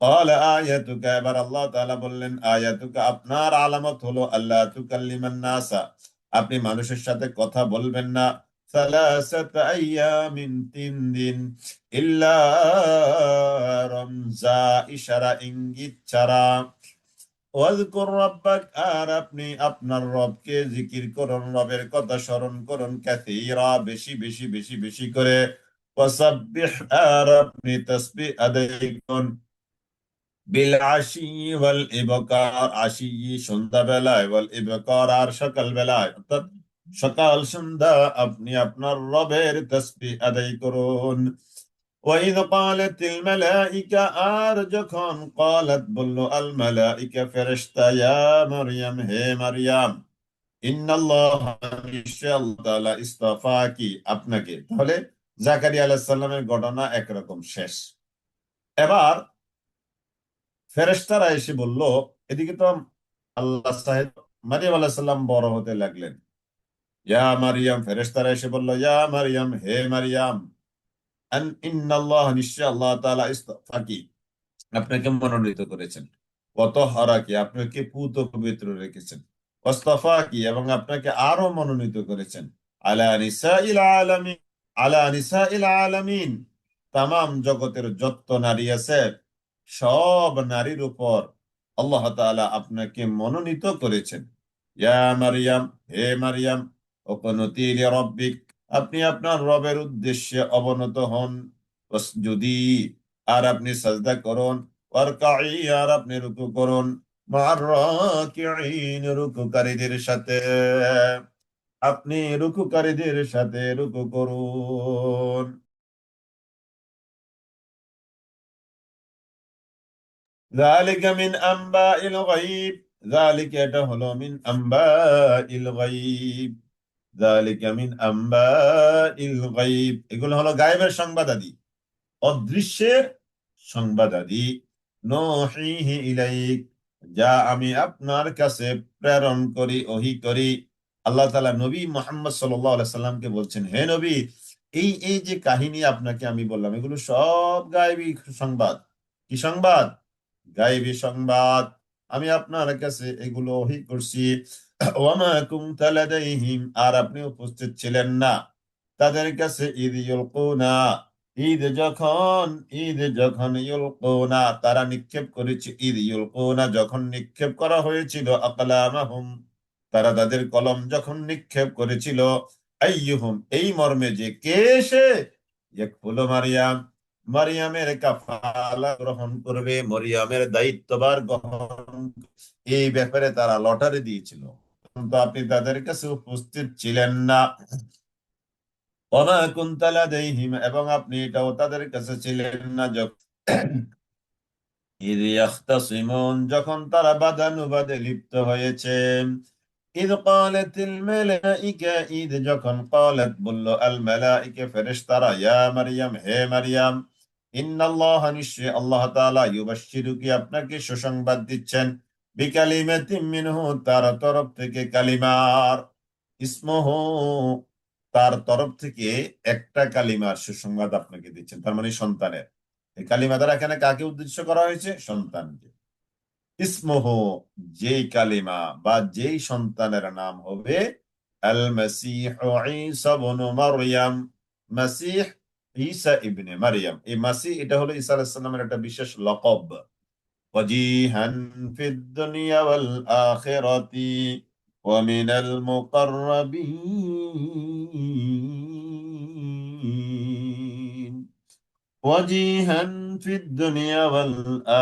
ক্বালা আয়াতুকা, এবার আল্লাহ তাআলা বললেন, আয়াতুকা, আপনার আলামত হলো, আল্লাহ তুকাল্লিমান নাসা, আপনি মানুষের সাথে কথা বলবেন না, সালাসাত আইয়ামিন, 3 দিন, ইল্লা রমজা, ইশারা ইঙ্গিত ছাড়া, ওয়াজকুর রাব্বাক, আর আপনি আপনার রবকে জিকির করুন, রবের কথা স্মরণ করুন, কাসীরা, বেশি বেশি বেশি বেশি করে, ওয়াসাব্বিহ, আর আপনি তাসবিহ আদায় করুন, বিল আশি ওয়াল ইবকার, আশি সন্ধ্যা বেলায়, ওয়াল ইবকার, আর সকাল বেলায়, অর্থাৎ সকাল সন্ধ্যা আপনি আপনার রবের তাসবিহ আদায় করুন। ওয়াইদ ক্বালাতিল মালাইকা, আর যখন ক্বালাত বলল, আল মালাইকা ফেরেশতা, ইয়া মারইয়াম, হে মারইয়াম, ইন্নাল্লাহ, নিশ্চয় আল্লাহ তাআলা, ইসতাফাকি, আপনাকে, তাহলে জাকারিয়া আলাইহিস সালামের ঘটনা একরকম শেষ। এবার ফেরেশতারা এসে বলল, এদিকে তো আল্লাহ সাহেব, মারিয়াম আলাইহিস সালাম বড় হতে লাগলেন, ইয়া মারিয়াম, ফেরেশতারা এসে বলল, ইয়া মারিয়াম, হে মারিয়াম, আন ইন্নাল্লাহ, নিশ্চয় আল্লাহ তাআলা, ইসতাফাকি, আপনাকে মনোনীত করেছেন, কত হারাকি, আপনাকে পুত পবিত্র রেখেছেন, ওয়াসতাফাকি, এবং আপনাকে আরো মনোনীত করেছেন, আলা নিসাইল আলামিন, আলা নিসাইল আলামিন, তামাম জগতের যত নারী আছে, সব নারীর উপর আল্লাহ তাআলা আপনাকে মনোনীত করেছেন। ইয়া মারিয়াম, হে মারিয়াম, উকনুতি লিরাব্বিক, আপনি আপনার রবের উদ্দেশ্যে অবনত হন, ওয়াসজুদি, আর আপনি সাজদা করুন, ওয়ারকাই, আর আপনি রুকু করুন, মা'আর রাকিঈন, রুকুকারীদের সাথে। আপনি রুকুকারীদের সাথে রুকু করুন। যালিকা মিন আম্বাইল গায়ব, যালিকা এটা হলো মিন আম্বাইল গায়ব, যালিকা মিন আম্বাইল গায়ব, এগুলো হলো গায়েবের সংবাদাদি, অদৃশ্যের সংবাদাদি। নূহিহি ইলাইক, যা আমি আপনার কাছে প্রেরণ করি, ওহী করি। আল্লাহ তাআলা নবী মুহাম্মদ সাল্লাল্লাহু আলাইহি সাল্লামকে বলছেন, হে নবী, এই এই যে কাহিনী আপনাকে আমি বললাম, এগুলো সব গায়েবী সংবাদ। কি সংবাদ? গায়েবী সংবাদ। আমি আপনার কাছে এগুলো ওহী করছি। ওয়ামা কুনতা লাদাইহিম, আর আপনি উপস্থিত ছিলেন না তাদের কাছে, ইদ ইউলকুনা, ঈদ যখন, ঈদ যখন, ইউলকুনা তারা নিক্ষেপ করেছে, ঈদ ইউলকুনা যখন নিক্ষেপ করা হয়েছিল, আকলামাহুম তারা তাদের কলম যখন নিক্ষেপ করেছিল, আইয়ুহুম এই মর্মে যে কে সে, ইয়াকফুলু মারিয়াম, মারিয়ামের কাফালা গ্রহণ করবে, মরিয়মের দায়িত্বভার গ্রহণ, এই ব্যাপারে তারা লটারি দিয়েছিল, কিন্তু আপনি তাদের কাছে উপস্থিত ছিলেন না। ওমা কুনতা লাদাইহিম, এবং আপনি এটাও তাদের কাছে ছিলেন না যখন ইদ ইয়াখতাসিমুন যখন তারা বাদানুবাদে লিপ্ত হয়েছে। ইদ ক্বালাতিল মালাইকা, ঈদ যখন, ক্বালাত বলল, আল মালাইকা ফেরেশতারা, ইয়া মারইয়াম হে মারইয়াম, ইন্নাল্লাহ নিশ্চয় আল্লাহ তাআলা, ইউবাশশিরুকি আপনাকে সুসংবাদ দিচ্ছেন, বিকালিমাতিন মিনহু তার তরফ থেকে, কালিমার, ইসমহু তার তরফ থেকে একটা কালিমার সুসংবাদ আপনাকে দিচ্ছেন, তার মানে সন্তানের। এই কালিমা দ্বারা এখানে কাকে উদ্দেশ্য করা হয়েছে? সন্তানকে। ইসমহ যেই কালিমা বা যেই সন্তানের নাম হবে, আল মাসিহ ঈসা ইবনে মারইয়াম, মাসিহ ঈসা ইবনে মারইয়াম। এই মাসিহ এটা হলো ঈসা আলাইহিস সালামের একটা বিশেষ লকব। ওয়াজিহান ফিদ দুনিয়া ওয়াল আখিরাতি ওয়া মিনাল মুকাররাবিন। ওয়াজিহান ফিদ দুনিয়া ওয়াল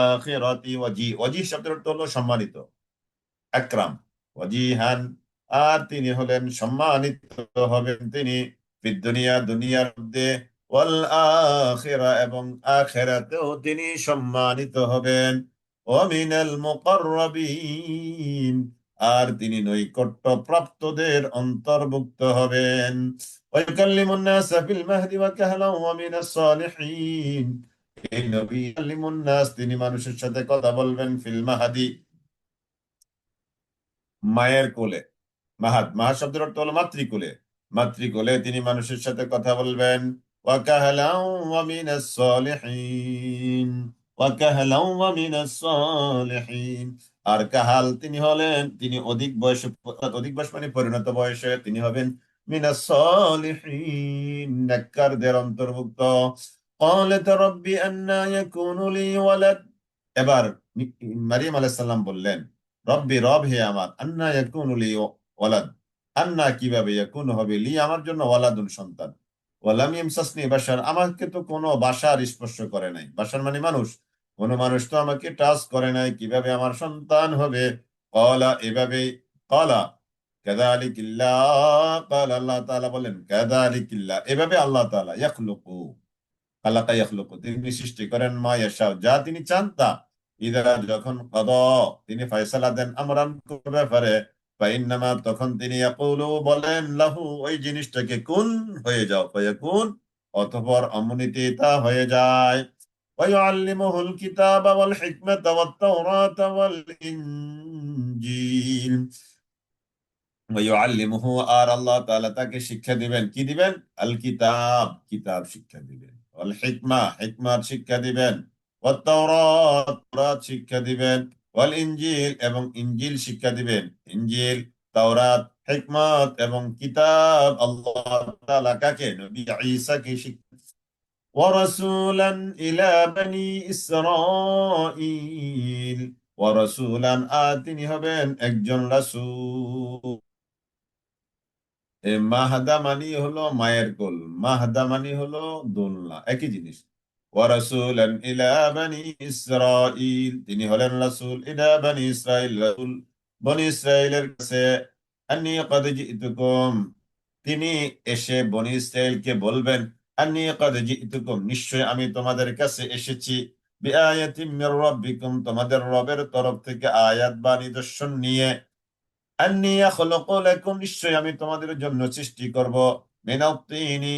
আখিরাতি, ওয়াজি শব্দের অর্থ হলো সম্মানিত, আকরাম। ওয়াজিহান, আর তিনি হলেন সম্মানিত হবেন তিনি, ফিদ দুনিয়া দুনিয়ার মধ্যে, ওয়াল আখিরা এবং আখিরাতেও তিনি সম্মানিত হবেন, ওয়া মিনাল মুকাররাবিন আর তিনি নৈকট্য প্রাপ্তদের অন্তর্ভুক্ত হবেন। ওয়া ইউকাল্লিমুন নাসা ফিল মাহদি ওয়া কাহলান ওয়া মিনাস সালিহিন, এই নবী ইউকাল্লিমুন নাস তিনি মানুষের সাথে কথা বলবেন, ফিল মাহদি মায়ের কোলে, মাহাদ, মাহাদ শব্দের অর্থ হলো মাতৃকুলে, মাতৃকুলে তিনি মানুষের সাথে কথা বলবেন। ওয়া কাহলান ওয়া মিনাস সালিহিন, ওয়া কাহলান ওয়া মিনাস সালিহিন আর কাহাল তিনি হলেন, তিনি অধিক বয়সে, অধিক বয়স মানে পরিণত বয়সে তিনি হবেন, মিনাস সালিহিন নেককারদের অন্তর্ভুক্ত। ক্বালাত রাব্বি আন্না ইয়াকুনু লি ওয়ালাদ, এবার মারিয়াম আলাইহিস সালাম বললেন, রব্বি রব হে আমার, আন্না ইয়াকুনু লি ওয়ালাদ, আন্না কিভাবে, ইয়াকুনু হবে, লি আমার জন্য, ওয়ালাদুন সন্তান, ওয়ালাম ইয়ামসাসনি বাশার আমাকে তো কোনো বাশার স্পর্শ করে নাই, বাশার মানে মানুষ, কোনো মানুষ তো আমাকে টাচ করে নাই, কিভাবে আমার সন্তান হবে। ক্বালা এভাবে, ক্বালা কাযালিকিল্লাহ, ক্বালা আল্লাহ তাআলা বলেন, কাযালিকিল্লাহ এভাবে আল্লাহ তাআলা, ইয়াখলুকু খালাকা ইয়াখলুকু তিনি সৃষ্টি করেন, মা ইয়াশাউ যা তিনি চান তা, ইদা যখন, কদা তিনি ফয়সালা দেন, আমরান কোন ব্যাপারে, ফাইন্নামা তখন তিনি, ইয়াকুলু বলেন, লাহু ওই জিনিসটাকে, কুন হয়ে যাও, ফায়াকুন অতঃপর অমনিতে তা হয়ে যায়। ওয়া ইউআল্লিমুহুল কিতাবা ওয়াল হিকমাতা ওয়াত তাওরাতা ওয়াল ইনজিল, ওয়া ইউআল্লিমুহু আর আল্লাহ তাআলা তাকে শিক্ষা দিবেন, কি দিবেন? আল কিতাব কিতাব শিক্ষা দিবেন, ওয়াল হিকমা হিকমাত শিক্ষা দিবেন, ওয়াত তাওরাত তাওরাত শিক্ষা দিবেন, ওয়াল ইনজিল এবং ইনজিল শিক্ষা দিবেন, ইনজিল, তাওরাত, হিকমত এবং কিতাব আল্লাহ তাআলা কাকে? নবী ঈসাকে শিক্ষা, ওয়া রাসূলান ইলা বনি ইসরাঈল, ওয়া রাসূলান আর তিনি হবেন একজন রাসূল। মাহাদা মানি হলো মায়ের কোল, মাহাদা মানি হলো দোলনা, একই জিনিস। ওয়ারাসূলান ইলা বানি ইসরাঈল, তিনি হলেন রাসূল ইলা বানি ইসরাঈল, রাসূল বনি ইসরাইলের কাছে। আন্নী ক্বাদ জিতুকুম, তিনি এসে বনি ইসরাইলকে বলবেন, আন্নী ক্বাদ জিতুকুম, নিশ্চয় আমি তোমাদের কাছে এসেছি, বিআয়াতিম মির রাব্বিকুম, তোমাদের রবের তরফ থেকে আয়াত বা নিদর্শন নিয়ে। আন্নী আখলুকু লাকুম, নিশ্চয় আমি তোমাদের জন্য সৃষ্টি করব, মিনাত তিনি,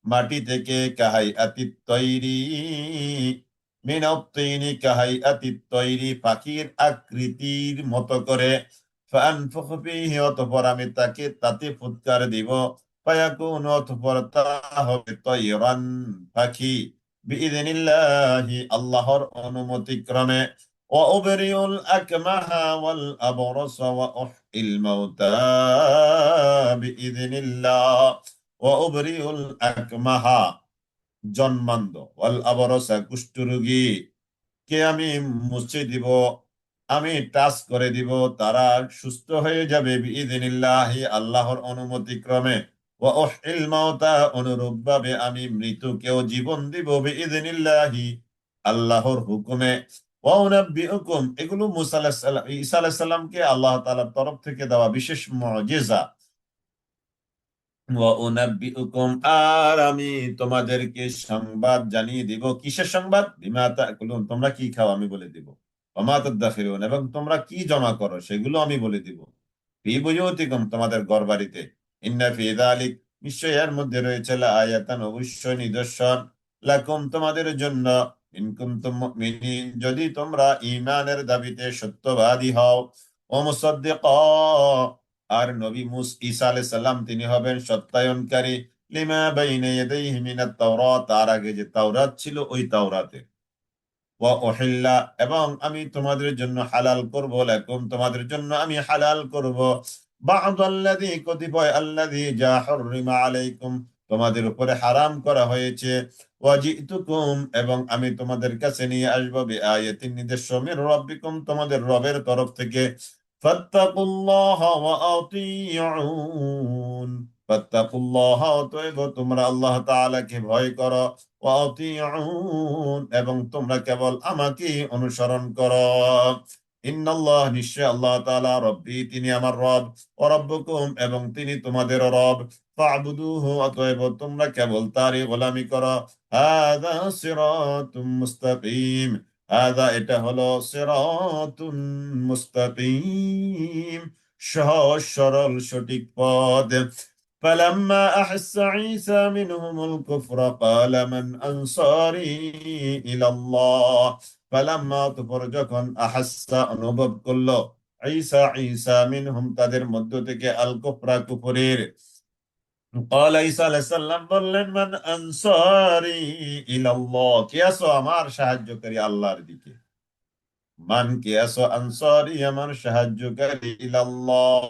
মাটি থেকে, কাহাইআতিত তৈরি, মিনাত তিনি কাহাইআতিত তৈরি, পাখির আকৃতির মতো করে। ফাআনফুখু ফীহি, অতঃপর আমি তাকে তাতে ফুৎকার দিব, ফায়াকুনু, অতঃপর তা হবে তয়রান, পাখি, বিইذনিল্লাহি, আল্লাহর অনুমতিক্রমে। وأبرئ الأكمه والأبرص وأحيي الموتى بإذن الله। وأبرئ الأكمه, জন্মান্ধ, ওয়াল আবরসা, কুষ্ঠরোগী কে আমি মুছে দিব, আমি টাচ করে দিব, তারা সুস্থ হয়ে যাবে, বিইযনিল্লাহি, আল্লাহর অনুমতি ক্রমে। ওয়া উহইল মাউতা, অনুরূপ ভাবে আমি মৃতকেও জীবন দিব, বিইযনিল্লাহি, আল্লাহর হুকুমে। ওয়া উনাব্বিউকুম, এগুলো মুসা আলাইহিস সালাম, ঈসা আলাইহিস সালামকে আল্লাহ তাআলার তরফ থেকে দেওয়া বিশেষ মুজিজা। ওয়াউনাব্বিউকুম, আর আমি তোমাদেরকে সংবাদ জানিয়ে দিব, কিসের সংবাদ? বিমা তাকুলুন, তোমরা কি খাও আমি বলে দিব। ওমা তাদাখিরুন, এবং তোমরা কি জমা করো সেগুলো আমি বলে দিব। ফি বুয়ুতিকুম, তোমাদের ঘরবাড়িতে। ইন্না ফি যালিক, নিশ্চয় এর মধ্যে রয়েছে লাআয়াতান, অবশ্যই নিদর্শন, লাকুম, তোমাদের জন্য, ইন কুনতুম মুমিনিন, যদি তোমরা ঈমানের দাবিতে সত্যবাদী হও। ও মুসাদ্দিকা, আর নবী ঈসা আলাইহিস সালাম তিনি হবেন সত্যায়নকারী, লিমা বাইনা ইয়াদাইহি মিনাত তাওরাত, তার আগে যে তাওরাত ছিল ওই তাওরাতে। ওয়া উহিল্লা, এবং আমি তোমাদের জন্য হালাল করব, লাকুম, তোমাদের জন্য আমি হালাল করব, বা'দাল্লাযী, কতিপয়, আল্লাযী, যা হুররিমা আলাইকুম, তোমাদের উপরে হারাম করা হয়েছে। ওয়া জিতুকুম, এবং আমি তোমাদের কাছে নিয়ে আসবো, বিআয়াতিন, নিদর্শন, মির রাব্বিকুম, তোমাদের রবের তরফ থেকে। ফাত্তাকুল্লাহ ওয়া আতিউন, ফাত্তাকুল্লাহ, অতএব তোমরা আল্লাহ তাআলাকে ভয় করো, ওয়া আতিউন, এবং তোমরা কেবল আমাকেই অনুসরণ করো। ইন্নাল্লাহ, নিশ্চয় আল্লাহ তাআলা, রব্বী, তিনি আমার রব, ওয়া রাব্বুকুম, এবং তিনি তোমাদের রব। ফা'বুদুহু, অতএব তোমরা কেবল তারই গোলামি করো। হাযা সিরাতুম মুস্তাকিম, হাযা, এটা হলো, সিরাতুন মুস্তাকিম, সহজ সরল সঠিক পথ। فلما أحس عيسى منهم الكفر قال من أنصاري إلى الله। فلما, অতঃপর যখন, আহাসা, অনুভব করলো, ঈসা মিনহুম, তাদের মধ্য থেকে, আল কুফরা, কুফরের। قال, ঈসা আলাইহিস সালাম বললেন, মান আনসারি ইলাল্লাহ, কে আছো আমার সাহায্যকারী আল্লাহর দিকে। মান, কে আছো, আনসারি, আমার সাহায্যকারী, ইলাল্লাহ,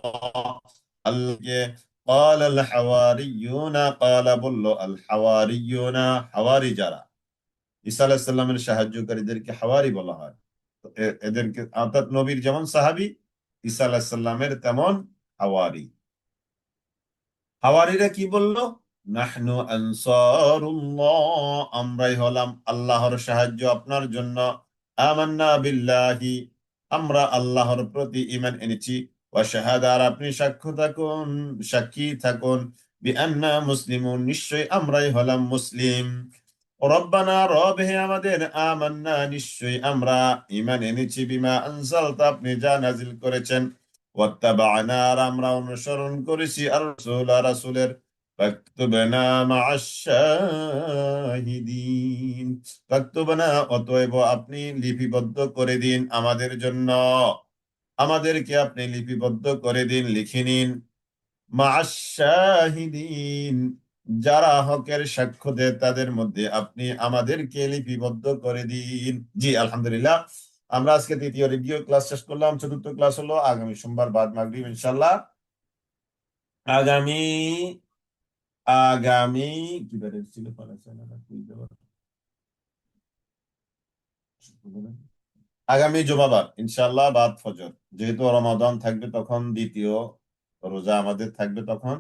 আল্লাহকে। قال الحواريون, قال, বলল, আল হাওয়ারিয়ুনা, হাওয়ারি যারা, ঈসা আলাইহিস সালামের সাহায্যকারীদেরকে হাওয়ারি বলা হয়। তো এদেরকে, অর্থাৎ নবীর যেমন সাহাবী, ঈসা আলাইহিস সালামের তেমন হাওয়ারি। হাওয়ারিরা কি বলল? নাহনু আনসারুল্লাহ, আমরাই হলাম আল্লাহর সাহায্য আপনার জন্য। আমান্না বিল্লাহি, আমরা আল্লাহর প্রতি ঈমান এনেছি। ওয়া শাহাদা, আর আপনি সাক্ষ্য থাকুন, সাক্ষী থাকুন, বিআন্না মুসলিমুন, নিশ্চয় আমরাই হলাম মুসলিম। রব্বানা, রব হে আমাদের, আমান্না, নিশ্চয় আমরা ঈমান এনেছি, বিমা আনজালতা, আপনি যা নাজিল করেছেন। ওয়াত্তাবা'না, আর আমরা অনুসরণ করেছি, আর রাসূল, রাসূলের। ফাকতুবনা মা'আশ শাহিদিন, ফাকতুবনা, অতএব আপনি লিপিবদ্ধ করে দিন আমাদের জন্য, আমাদেরকে আপনি লিপিবদ্ধ করে দিন, লিখে নিন, মা'আশ শাহিদিন, যারা হকের সাক্ষ্য দেয় তাদের মধ্যে আপনি আমাদেরকে লিপিবদ্ধ করে দিন। জি, আলহামদুলিল্লাহ, আমরা আজকে তৃতীয় রিভিউ ক্লাস শেষ করলাম। চতুর্থ ক্লাস হলো আগামী সোমবার বাদ মাগরিব ইনশাআল্লাহ। আগামী আগামী কি বারে ছিল, আগামী জুমাবার ইনশাআল্লাহ, বাদ ফজর, যেহেতু রমাদান থাকবে তখন, দ্বিতীয় রোজা আমাদের থাকবে তখন,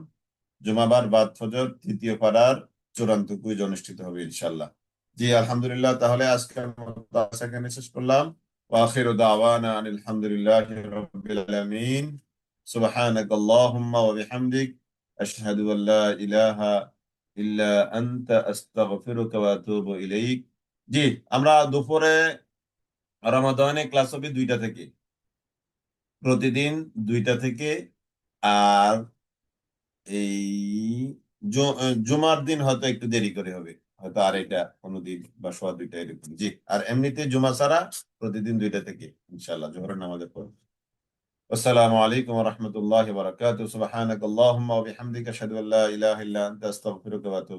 জুমাবার বাদ ফজর তৃতীয় পাড়ার চূড়ান্ত কুইজ অনুষ্ঠিত হবে ইনশাআল্লাহ। জি আলহামদুলিল্লাহ, তাহলে আজকের মতো এখানে শেষ করলাম। ওয়া আখিরু দাওয়ানা আনিল হামদুলিল্লাহি রাব্বিল আলামিন। সুবহানাকাল্লাহুম্মা ওয়া বিহামদিক আশহাদু আল লা ইলাহা ইল্লা আনতা আস্তাগফিরুকা ওয়া আতুবু ইলাইক। জি, আমরা দুপুরে রমাদানে ক্লাস হবে 2টা থেকে, প্রতিদিন 2টা থেকে। আর এই জুমার দিন হয়তো একটু দেরি করে হবে, হয়তো আড়াইটা কোনোদিন বা সোয়া 2টা এরকম। জি, আর এমনিতে জুমা ছাড়া প্রতিদিন 2টা থেকে ইনশাআল্লাহ জোহরের নামাজের পর। আসসালামু আলাইকুম ওয়া রাহমাতুল্লাহি ওয়া বারাকাতুহু। সুবহানাকাল্লাহুম্মা ওয়া বিহামদিকা আশহাদু আল্লা ইলাহা ইল্লা আনতা আস্তাগফিরুকা ওয়া আতুবু